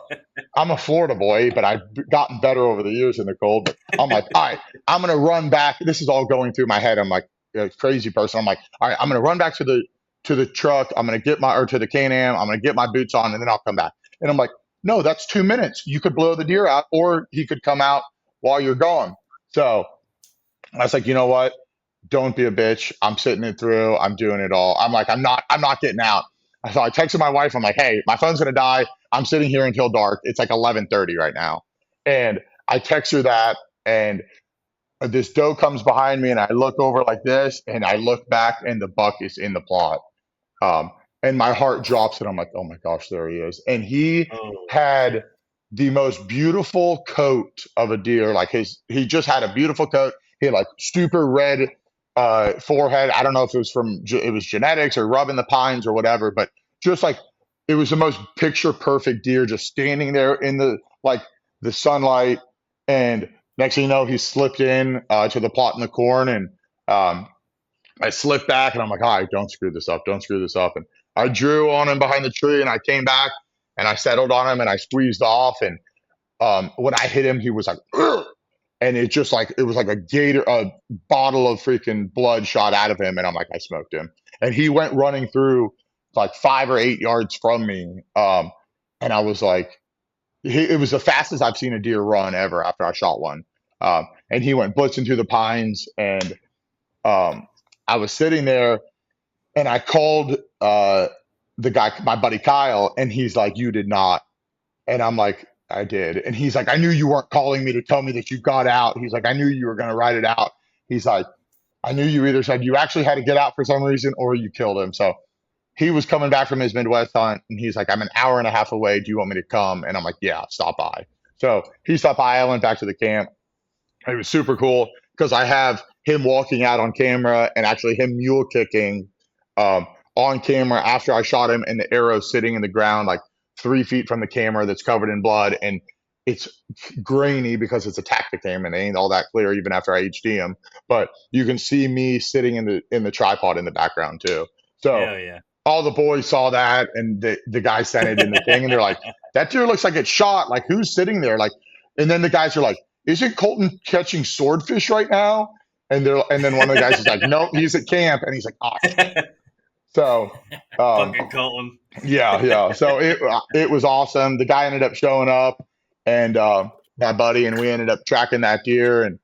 I'm a Florida boy, but I've gotten better over the years in the cold. But I'm like, all right, I'm going to run back. This is all going through my head. I'm like a crazy person. I'm like, all right, I'm going to run back to the truck. I'm going to to the Can-Am. I'm going to get my boots on, and then I'll come back. And I'm like, no, that's 2 minutes. You could blow the deer out, or he could come out while you're gone. So I was like, you know what? Don't be a bitch. I'm sitting it through. I'm doing it all. I'm like, I'm not getting out. So I texted my wife. I'm like, hey, my phone's going to die. I'm sitting here until dark. It's like 11:30 right now. And I text her that, and this doe comes behind me, and I look over like this, and I look back, and the buck is in the plot. And my heart drops, and I'm like, oh my gosh, there he is. And he had the most beautiful coat of a deer. Like he just had a beautiful coat. He had like super red forehead. I don't know if it was genetics or rubbing the pines or whatever, but just like it was the most picture perfect deer, just standing there in the sunlight. And next thing you know, he slipped in to the plot in the corn, and I slipped back, and I'm like, all right, don't screw this up. And I drew on him behind the tree, and I came back, and I settled on him, and I squeezed off. And when I hit him, he was like, ugh! And it was like a bottle of freaking blood shot out of him. And I'm like, I smoked him. And he went running through like 5 or 8 yards from me. And I was like, it was the fastest I've seen a deer run ever after I shot one. And he went blitzing through the pines, and I was sitting there, and I called the guy, my buddy Kyle, and he's like, you did not. And I'm like, I did. And he's like, I knew you weren't calling me to tell me that you got out. He's like, I knew you were going to write it out. He's like, I knew you either said you actually had to get out for some reason or you killed him. So he was coming back from his Midwest hunt and he's like, I'm an hour and a half away. Do you want me to come? And I'm like, yeah, stop by. So he stopped by. I went back to the camp. It was super cool because I have him walking out on camera and actually him mule kicking um, on camera after I shot him, and the arrow sitting in the ground like 3 feet from the camera that's covered in blood. And it's grainy because it's a Tacticam and it ain't all that clear even after I HD him. But you can see me sitting in the tripod in the background too. So Hell yeah. all the boys saw that, and the guy sent it in the thing, and they're like, "That deer looks like it's shot. Like, who's sitting there?" Like, and then the guys are like, "Isn't Colton catching swordfish right now?" And then one of the guys is like, "No, he's at camp," and he's like, "Ah." So, Fucking Colton. yeah. So it was awesome. The guy ended up showing up, and my buddy and we ended up tracking that deer, and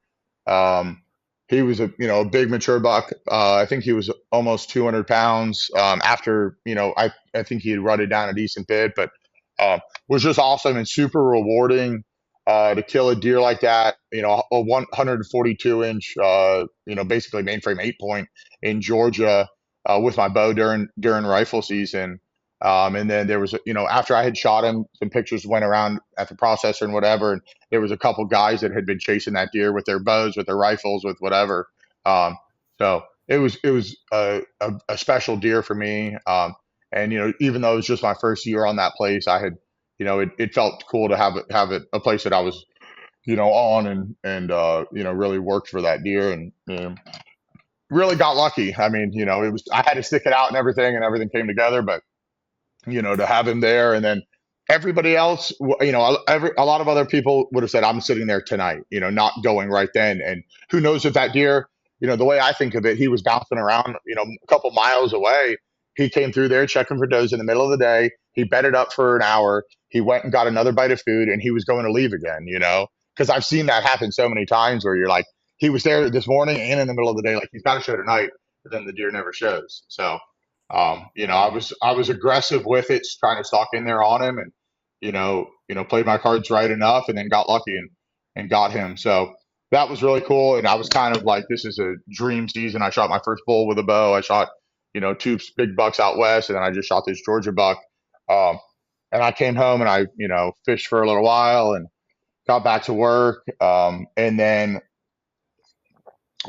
he was a big mature buck. I think he was almost 200 pounds. After I think he had rutted down a decent bit, but was just awesome and super rewarding to kill a deer like that. A 142 inch, basically mainframe 8-point in Georgia with my bow during rifle season. And then there was, after I had shot him, some pictures went around at the processor and whatever. And there was a couple guys that had been chasing that deer with their bows, with their rifles, with whatever. So it was a special deer for me. And even though it was just my first year on that place, I had, it felt cool to have it a place that I was, on and really worked for that deer and really got lucky. I mean, I had to stick it out and everything came together, but to have him there, and then everybody else, a lot of other people would have said, I'm sitting there tonight, not going right then. And who knows if that deer, the way I think of it, he was bouncing around, a couple miles away. He came through there checking for does in the middle of the day. He bedded up for an hour. He went and got another bite of food, and he was going to leave again, because I've seen that happen so many times where you're like, he was there this morning and in the middle of the day, like he's got to show tonight, but then the deer never shows. So, I was aggressive with it, trying to stalk in there on him, and played my cards right enough, and then got lucky and got him. So that was really cool. And I was kind of like, this is a dream season. I shot my first bull with a bow. I shot, 2 big bucks out west, and then I just shot this Georgia buck. And I came home and I, fished for a little while and got back to work. And then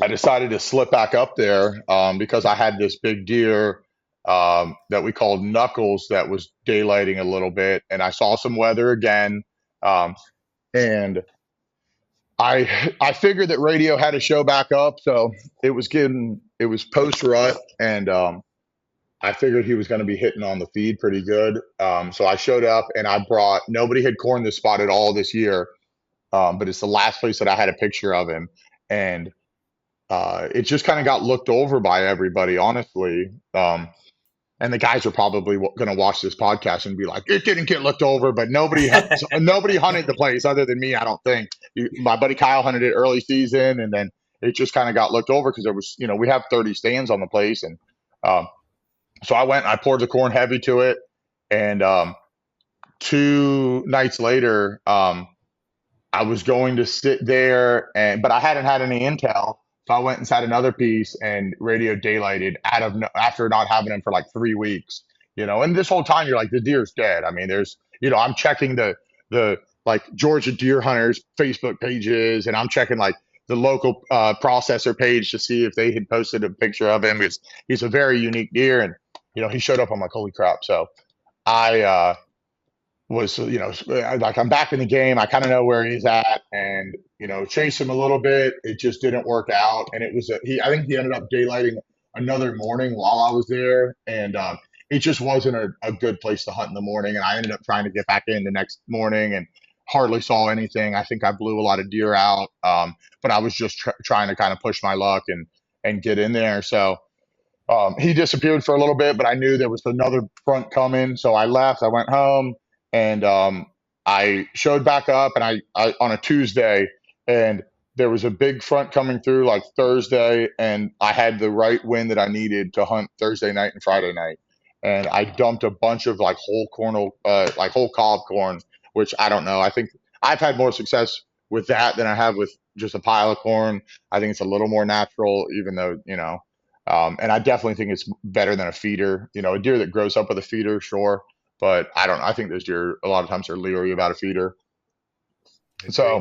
I decided to slip back up there because I had this big deer that we called Knuckles that was daylighting a little bit, and I saw some weather again, and I figured that radio had a show back up, so it was post rut, and I figured he was going to be hitting on the feed pretty good. So I showed up, and nobody had corned this spot at all this year, but it's the last place that I had a picture of him, and it just kind of got looked over by everybody, honestly. And the guys are probably going to watch this podcast and be like, it didn't get looked over, but nobody hunted the place other than me, I don't think. My buddy Kyle hunted it early season, and then it just kind of got looked over because there was, we have 30 stands on the place. And so I went and I poured the corn heavy to it. And 2 nights later, I was going to sit there, but I hadn't had any intel. So I went and sat another piece, and radio daylighted after not having him for like 3 weeks, and this whole time you're like, the deer's dead. I mean, there's, I'm checking the like Georgia deer hunters Facebook pages, and I'm checking like the local processor page to see if they had posted a picture of him, because he's a very unique deer. And, he showed up. I'm like, holy crap. So I, was, like, I'm back in the game. I kind of know where he's at, and, chase him a little bit. It just didn't work out. And it was, I think he ended up daylighting another morning while I was there. And, it just wasn't a good place to hunt in the morning. And I ended up trying to get back in the next morning and hardly saw anything. I think I blew a lot of deer out. But I was just trying to kind of push my luck and get in there. So, he disappeared for a little bit, but I knew there was another front coming. So I left, I went home. And I showed back up, and I on a Tuesday, and there was a big front coming through like Thursday, and I had the right wind that I needed to hunt Thursday night and Friday night. And I dumped a bunch of like whole cob corn, which I don't know. I think I've had more success with that than I have with just a pile of corn. I think it's a little more natural, even though, and I definitely think it's better than a feeder. A deer that grows up with a feeder, sure. But I think those deer a lot of times are leery about a feeder. So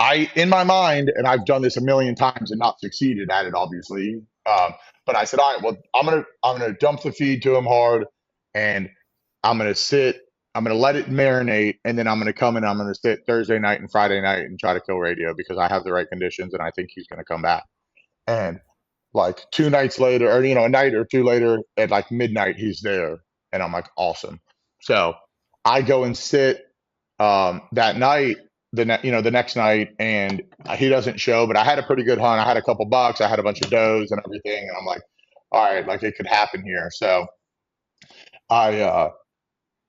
Agreed. in my mind, and I've done this a million times and not succeeded at it, obviously. But I said, all right, well, I'm gonna dump the feed to him hard, and I'm gonna sit. I'm gonna let it marinate, and then I'm gonna come and I'm gonna sit Thursday night and Friday night and try to kill radio because I have the right conditions and I think he's gonna come back. And like 2 nights later, or a night or two later, at like midnight, he's there, and I'm like, awesome. So I go and sit that night, the next night, and he doesn't show. But I had a pretty good hunt. I had a couple bucks. I had a bunch of does and everything, and I'm like, all right, like it could happen here. So I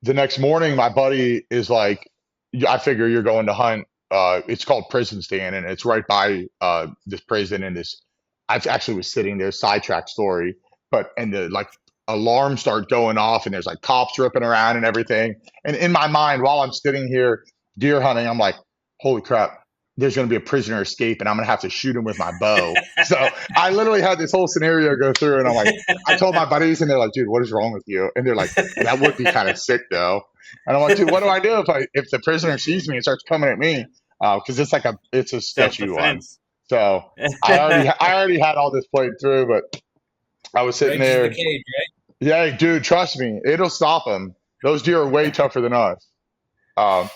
the next morning, my buddy is like, I figure you're going to hunt. It's called Prison Stand, and it's right by this prison. And I actually was sitting there, sidetrack story, and the like alarms start going off, and there's like cops ripping around and everything. And in my mind, while I'm sitting here deer hunting, I'm like, holy crap, there's going to be a prisoner escape, and I'm going to have to shoot him with my bow. So I literally had this whole scenario go through, and I'm like, I told my buddies, and they're like, dude, what is wrong with you? And they're like, that would be kind of sick though. And I'm like, dude, what do I do if the prisoner sees me and starts coming at me? Because it's a sketchy one. So I already had all this played through, but I was sitting there. The cage, right? Yeah, dude, trust me, it'll stop them. Those deer are way tougher than us. My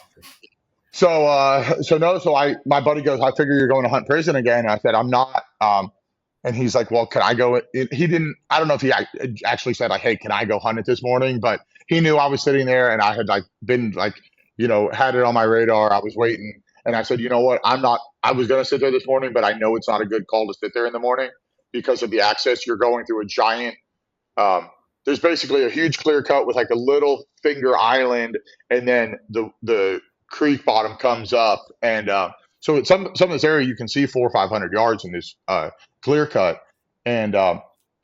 buddy goes, I figure you're going to hunt prison again. And I said, I'm not. And he's like, well, can I go? He didn't, I don't know if he actually said like, hey, can I go hunt it this morning? But he knew I was sitting there and I had like been like, had it on my radar. I was waiting. And I said, you know what? I was going to sit there this morning, but I know it's not a good call to sit there in the morning because of the access. You're going through a giant, there's basically a huge clear cut with like a little finger island, and then the creek bottom comes up, and so at some of this area you can see 400 or 500 yards in this clear cut, and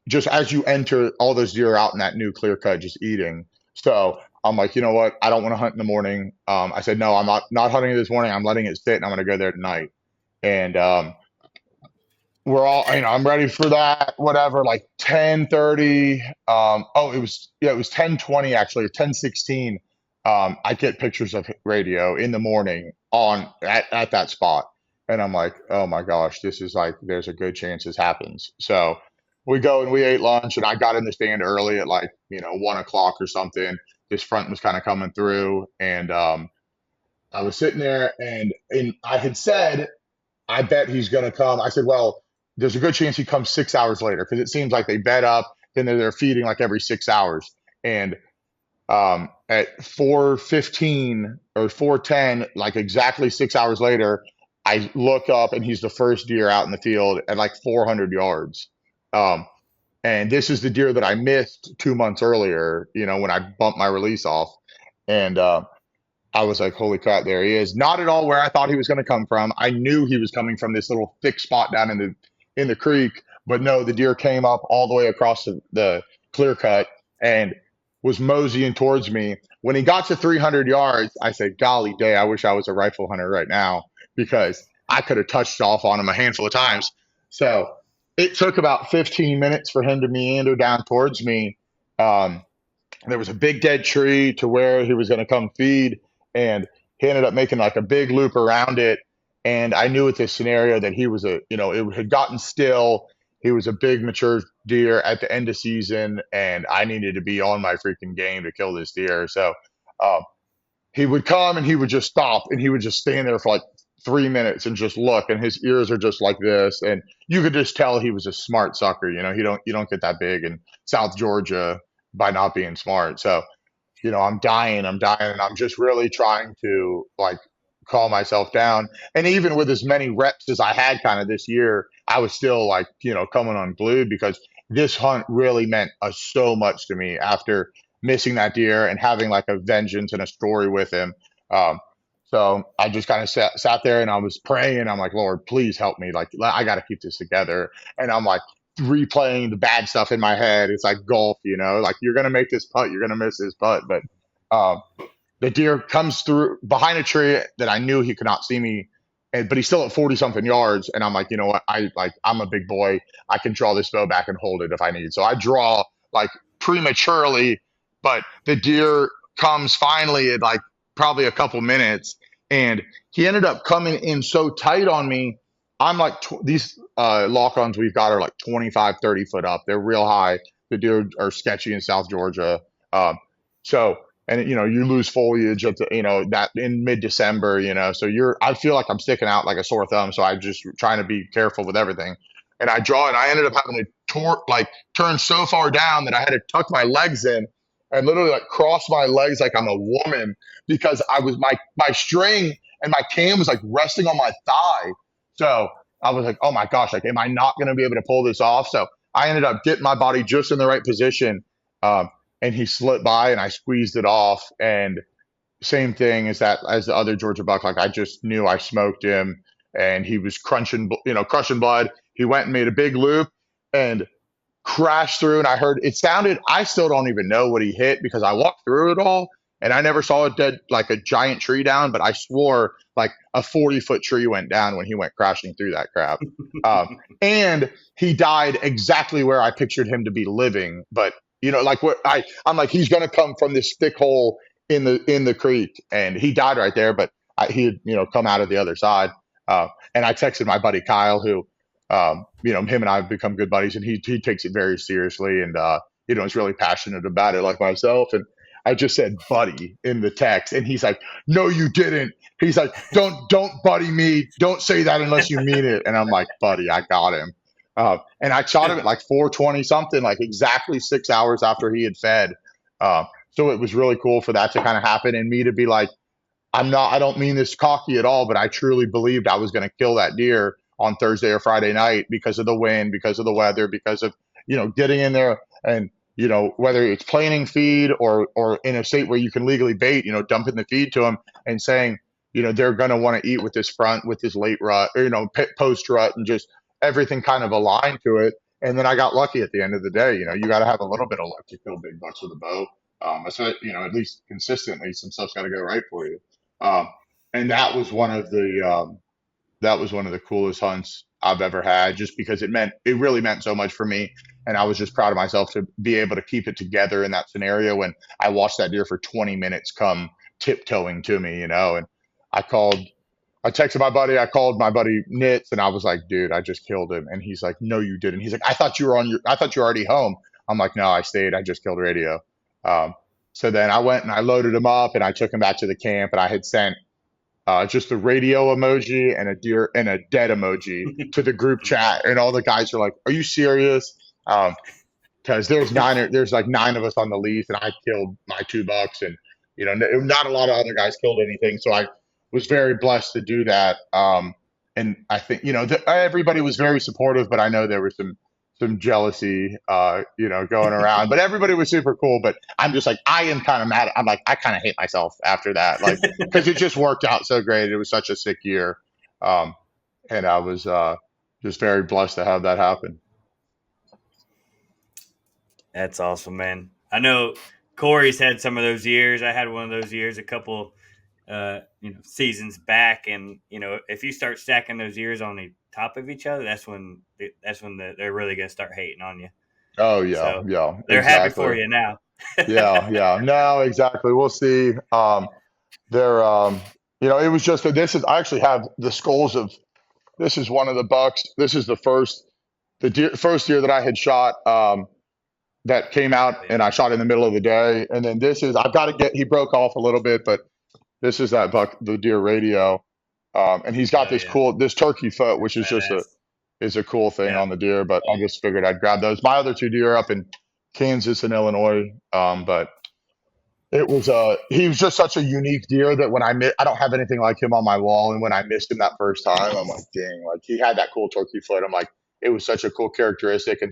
just as you enter, all those deer are out in that new clear cut just eating. So I'm like, you know what? I don't want to hunt in the morning. I said, no, I'm not hunting it this morning. I'm letting it sit, and I'm going to go there tonight. And we're all, I'm ready for that, whatever, like 10:30. It was 10:20 actually, or 10:16. I get pictures of radio in the morning at that spot. And I'm like, oh my gosh, this is like, there's a good chance this happens. So we go and we ate lunch, and I got in the stand early at like, 1 o'clock or something. This front was kind of coming through, and I was sitting there, and I had said, I bet he's going to come. I said, well, there's a good chance he comes 6 hours later because it seems like they bed up, then they're feeding like every 6 hours. And at 4:15 or 4:10, like exactly 6 hours later, I look up and he's the first deer out in the field at like 400 yards. And this is the deer that I missed 2 months earlier, when I bumped my release off. And I was like, holy crap, there he is. Not at all where I thought he was going to come from. I knew he was coming from this little thick spot down in the creek, but no, the deer came up all the way across the clear cut and was moseying towards me. When he got to 300 yards, I said, golly day, I wish I was a rifle hunter right now because I could have touched off on him a handful of times. So it took about 15 minutes for him to meander down towards me. There was a big dead tree to where he was going to come feed, and he ended up making like a big loop around it. And I knew with this scenario that he was it had gotten still. He was a big mature deer at the end of season, and I needed to be on my freaking game to kill this deer. So he would come and he would just stop and he would just stand there for like 3 minutes and just look, and his ears are just like this, and you could just tell he was a smart sucker. You don't get that big in South Georgia by not being smart. So I'm dying, and I'm just really trying to like calm myself down. And even with as many reps as I had kind of this year, I was still like, coming unglued because this hunt really meant so much to me after missing that deer and having like a vengeance and a story with him. So I just kind of sat there and I was praying. I'm like, Lord, please help me. Like, I got to keep this together. And I'm like replaying the bad stuff in my head. It's like golf, like you're going to make this putt, you're going to miss this putt. But the deer comes through behind a tree that I knew he could not see me, but he's still at 40 something yards. And I'm like, you know what? I'm a big boy. I can draw this bow back and hold it if I need. So I draw like prematurely, but the deer comes finally at like probably a couple minutes, and he ended up coming in so tight on me. I'm like, these lock-ons we've got are like 25, 30 foot up. They're real high. The deer are sketchy in South Georgia. So, and you lose foliage at that in mid-December, so I feel like I'm sticking out like a sore thumb. So I'm just trying to be careful with everything. And I draw, and I ended up having to turn so far down that I had to tuck my legs in and literally like cross my legs like I'm a woman, because I was my string and my cam was like resting on my thigh. So I was like, oh my gosh, like, am I not going to be able to pull this off? So I ended up getting my body just in the right position. And he slipped by and I squeezed it off. And same thing as the other Georgia buck. Like, I just knew I smoked him, and he was crushing blood. He went and made a big loop and crashed through. And I heard it sounded, I still don't even know what he hit because I walked through it all and I never saw a giant tree down, but I swore like a 40-foot tree went down when he went crashing through that crap. And he died exactly where I pictured him to be living. But like I'm like, he's going to come from this thick hole in the creek, and he died right there, but he had, come out of the other side. And I texted my buddy Kyle, who, him and I have become good buddies, and he takes it very seriously, and, is really passionate about it like myself. And I just said buddy in the text, and he's like, no, you didn't. He's like, don't buddy me. Don't say that unless you mean it. And I'm like, buddy, I got him. And I shot him at like 4:20 something, like exactly 6 hours after he had fed. So it was really cool for that to kind of happen, and me to be like, I don't mean this cocky at all, but I truly believed I was going to kill that deer on Thursday or Friday night because of the wind, because of the weather, because of, getting in there and, whether it's planing feed or in a state where you can legally bait, dumping the feed to them and saying, they're going to want to eat with this late rut or, post rut, and just everything kind of aligned to it. And then I got lucky at the end of the day. You got to have a little bit of luck to kill big bucks with a bow. So, at least consistently, some stuff's got to go right for you. And that was one of the coolest hunts I've ever had, just because it really meant so much for me. And I was just proud of myself to be able to keep it together in that scenario when I watched that deer for 20 minutes come tiptoeing to me, and I texted my buddy, I called my buddy Nitz, and I was like, dude, I just killed him. And he's like, no, you didn't. He's like, I thought you were already home. I'm like, no, I stayed. I just killed Radio. So then I went and I loaded him up and I took him back to the camp, and I had sent just the radio emoji and a deer and a dead emoji to the group chat, and all the guys are like, are you serious? Because there's like 9 of us on the lease, and I killed my 2 bucks, and not a lot of other guys killed anything, so I was very blessed to do that. And I think everybody was very supportive, but I know there was some jealousy going around, but everybody was super cool. But I'm just like, I am kind of mad. I'm like, I kind of hate myself after that, like, because it just worked out so great. It was such a sick year, and I was just very blessed to have that happen. That's awesome, man. I know Corey's had some of those years. I had one of those years a couple seasons back, and if you start stacking those years on the top of each other, that's when they're really gonna start hating on you. Oh yeah, so yeah, they're exactly. happy for you now. yeah, no, exactly. We'll see. It was just I actually have the skulls of. This is one of the bucks. This is the first year that I had shot. That came out, and I shot in the middle of the day. And then he broke off a little bit, but this is that buck, the deer Radio. And he's got this turkey foot, which is just a cool thing on the deer, but I just figured I'd grab those. My other 2 deer up in Kansas and Illinois. But it was, he was just such a unique deer that when I don't have anything like him on my wall. And when I missed him that first time, I'm like, dang, like he had that cool turkey foot. I'm like, it was such a cool characteristic, and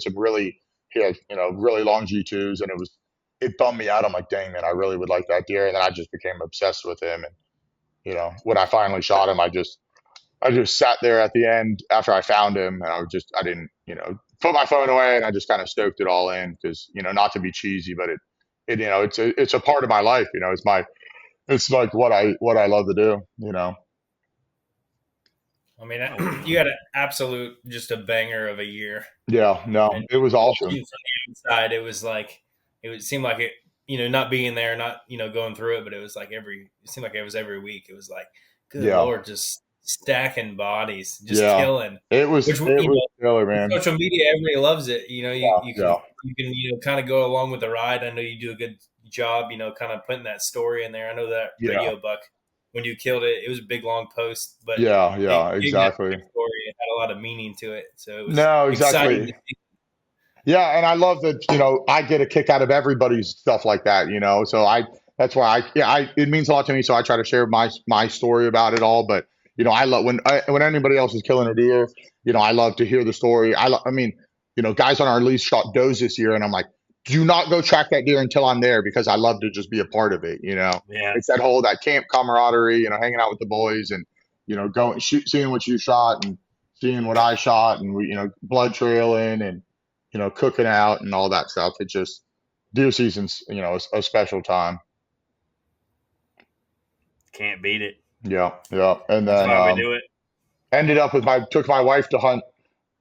he had, really long G2s, and it bummed me out. I'm like, dang, man, I really would like that deer. And then I just became obsessed with him. And, when I finally shot him, I just sat there at the end after I found him, and I didn't, put my phone away, and I just kind of stoked it all in because, not to be cheesy, but it's a part of my life. It's it's like what I love to do, I mean, you had an absolute, just a banger of a year. Yeah, no, And it was awesome. from the inside, it was like, it would seem like it, not being there, not, going through it, but it was like it seemed like it was every week. It was like, good Yeah, Lord, just stacking bodies, just yeah, killing. it was Which, killer, man. social media, everybody loves it. You Yeah, can kind of go along with the ride. I know you do a good job, kind of putting that story in there. I know that yeah, radio buck, when you killed it, it was a big long post, but yeah, it yeah, gave that exactly. story. It had a lot of meaning to it, so it was No, exciting exactly. to see. Yeah, and I love that, I get a kick out of everybody's stuff like that, so that's why it means a lot to me. So I try to share my story about it all. But, I love when anybody else is killing a deer, I love to hear the story. I mean, guys on our lease shot does this year, and I'm like, do not go track that deer until I'm there, because I love to just be a part of it. Yeah. It's that camp camaraderie, hanging out with the boys and, going seeing what you shot and seeing what I shot, and we, blood trailing and, cooking out and all that stuff. It just, deer season's, a special time. Can't beat it. Yeah, yeah. And That's then why we do it. ended up took my wife to hunt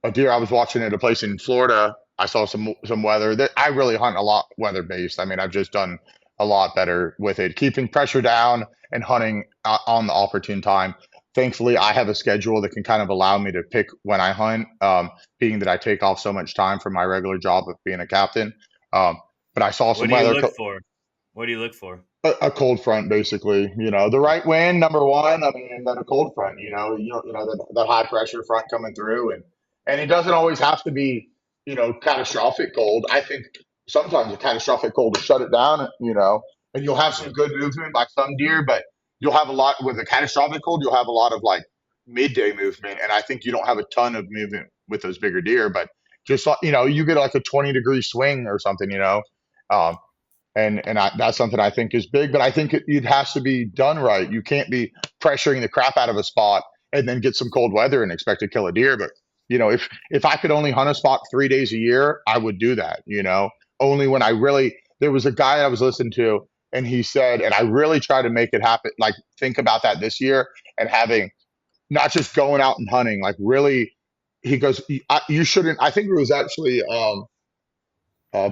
a deer I was watching at a place in Florida. I saw some weather that I really hunt a lot weather based. I mean, I've just done a lot better with it, keeping pressure down and hunting on the opportune time. Thankfully, I have a schedule that can kind of allow me to pick when I hunt, being that I take off so much time from my regular job of being a captain. But I saw What some do you weather. look for? What do you look for? A cold front, basically. The right wind, number one. I mean, and then a cold front. The high pressure front coming through, and it doesn't always have to be, catastrophic cold. I think sometimes a catastrophic cold will shut it down. And you'll have some good movement by some deer, but you'll have a lot with a catastrophic cold. You'll have a lot of like midday movement, and I think you don't have a ton of movement with those bigger deer. But just you get like a 20-degree swing or something. Um, and that's something I think is big, but I think it has to be done right. You can't be pressuring the crap out of a spot and then get some cold weather and expect to kill a deer. But if I could only hunt a spot 3 days a year, I would do that. Only when there was a guy I was listening to, and he said, and I really try to make it happen. Like, think about that this year, and having not just going out and hunting, like really, he goes, you shouldn't. I think it was actually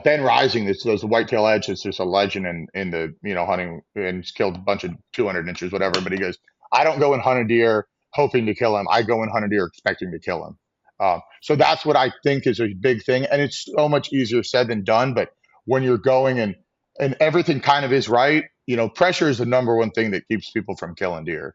Ben Rising, that's those whitetail edge. It's just a legend in the hunting, and he's killed a bunch of 200 inches, whatever. But he goes, I don't go and hunt a deer hoping to kill him. I go and hunt a deer expecting to kill him. So that's what I think is a big thing, and it's so much easier said than done. But when you're going and everything kind of is right, pressure is the number one thing that keeps people from killing deer,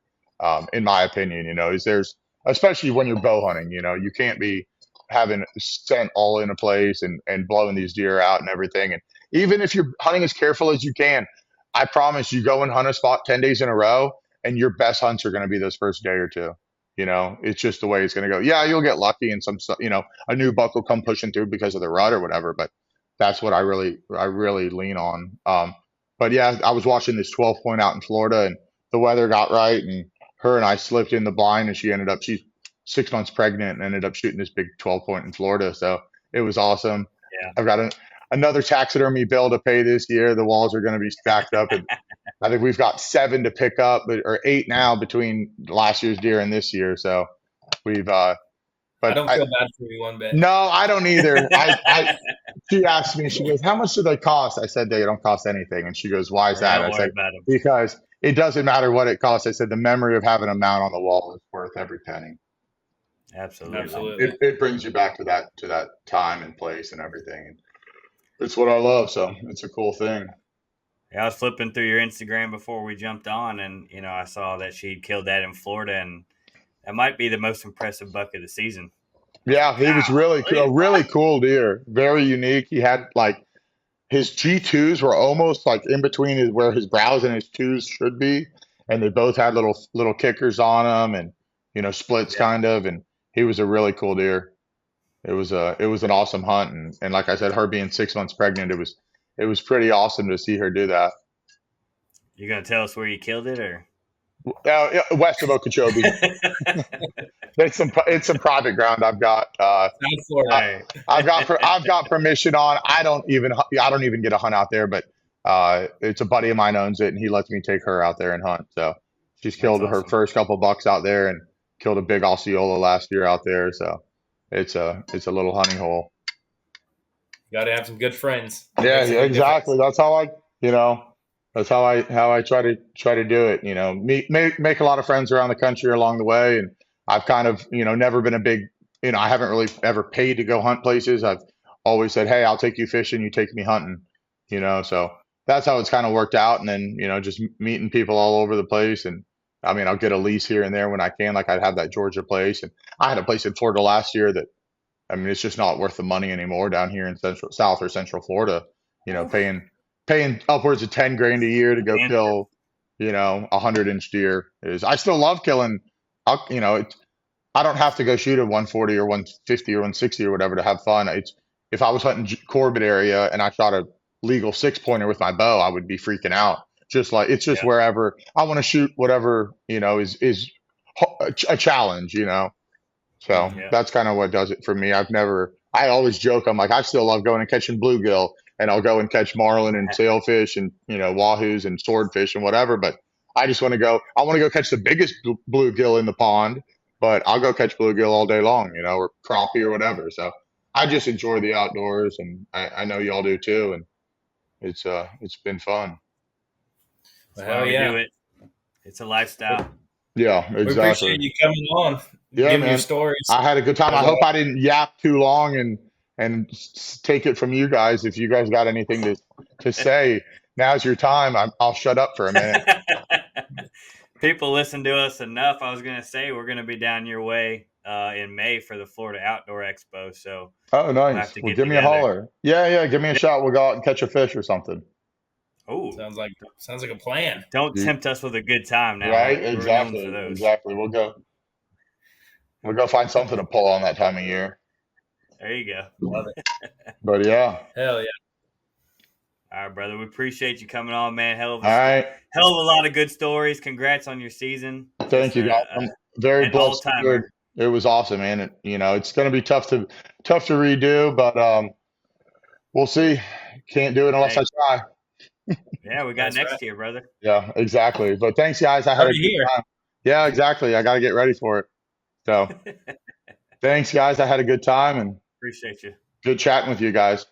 in my opinion. Is there's especially when you're bow hunting, you can't be having scent all in a place and blowing these deer out and everything. And even if you're hunting as careful as you can, I promise you go and hunt a spot 10 days in a row, and your best hunts are going to be those first day or two. It's just the way it's going to go. Yeah, you'll get lucky, and a new buck will come pushing through because of the rut or whatever. But that's what I really lean on. But yeah, I was watching this 12 point out in Florida, and the weather got right, and her and I slipped in the blind, and she's 6 months pregnant and ended up shooting this big 12 point in Florida. So it was awesome. Yeah. I've got another taxidermy bill to pay this year. The walls are going to be stacked up. And I think we've got 7 to pick up, or 8 now between last year's deer and this year. So we've, but I don't feel bad for you one bit. No, I don't either. She asked me, she goes, how much do they cost? I said, they don't cost anything. And she goes, why is that? I said, because it doesn't matter what it costs. I said, the memory of having a mount on the wall is worth every penny. Absolutely. It brings you back to that time and place and everything. And it's what I love. So it's a cool thing. Yeah, I was flipping through your Instagram before we jumped on, and I saw that she'd killed that in Florida, and that might be the most impressive buck of the season. Yeah, he was really cool deer. Very unique. He had like his G2s were almost like in between where his brows and his twos should be, and they both had little kickers on them, and splits kind of. And he was a really cool deer. It was an awesome hunt, and like I said, her being 6 months pregnant, it was pretty awesome to see her do that. You gonna tell us where you killed it, or? West of Okeechobee. It's some private ground I've got. I've got permission on. I don't even get a hunt out there, but It's a buddy of mine owns it, and he lets me take her out there and hunt. So she's That's killed her awesome. first couple bucks out there, and killed a big Osceola last year out there. So it's a little hunting hole. You got to have some good friends. Yeah, exactly. That's how that's how I try to do it. Make a lot of friends around the country along the way, and I've kind of never been a big I haven't really ever paid to go hunt places. I've always said, hey, I'll take you fishing, you take me hunting. So that's how it's kind of worked out, and then just meeting people all over the place, and I mean I'll get a lease here and there when I can. Like I'd have that Georgia place, and I had a place in Florida last year that I mean, it's just not worth the money anymore down here in South or Central Florida. Paying upwards of 10 grand a year to go kill, 100-inch deer is. I still love killing. I don't have to go shoot a 140 or 150 or 160 or whatever to have fun. If I was hunting Corbett area and I shot a legal 6-pointer with my bow, I would be freaking out. Just like it's just wherever I want to shoot, whatever is a challenge. So that's kind of what does it for me. I always joke, I'm like, I still love going and catching bluegill, and I'll go and catch marlin and sailfish and, wahoos and swordfish and whatever. But I want to go catch the biggest bluegill in the pond, but I'll go catch bluegill all day long, or crappie or whatever. So I just enjoy the outdoors, and I know y'all do too. And it's been fun. That's why we do it. It's a lifestyle. Yeah, exactly. We appreciate you coming on. Yeah, giving man. Your stories. I had a good time. I hope I didn't yap too long and take it from you guys. If you guys got anything to say, now's your time. I'll shut up for a minute. People listen to us enough. I was going to say we're going to be down your way in May for the Florida Outdoor Expo. So nice. Well, give me a holler. Yeah. Give me a shot. We'll go out and catch a fish or something. Oh, sounds like a plan. Don't tempt us with a good time now. Right? Exactly. We'll go find something to pull on that time of year. There you go. Love it. But yeah. Hell yeah. All right, brother. We appreciate you coming on, man. Hell of a lot of good stories. Congrats on your season. Thank you, guys. I'm very blessed. It was awesome, man. It's going to be tough to redo, but we'll see. Can't do it unless I try. Yeah, we got next year, brother. Yeah, exactly. But thanks, guys. I had a good time. Yeah, exactly. I got to get ready for it. So thanks, guys. I had a good time, and appreciate you. Good chatting with you guys.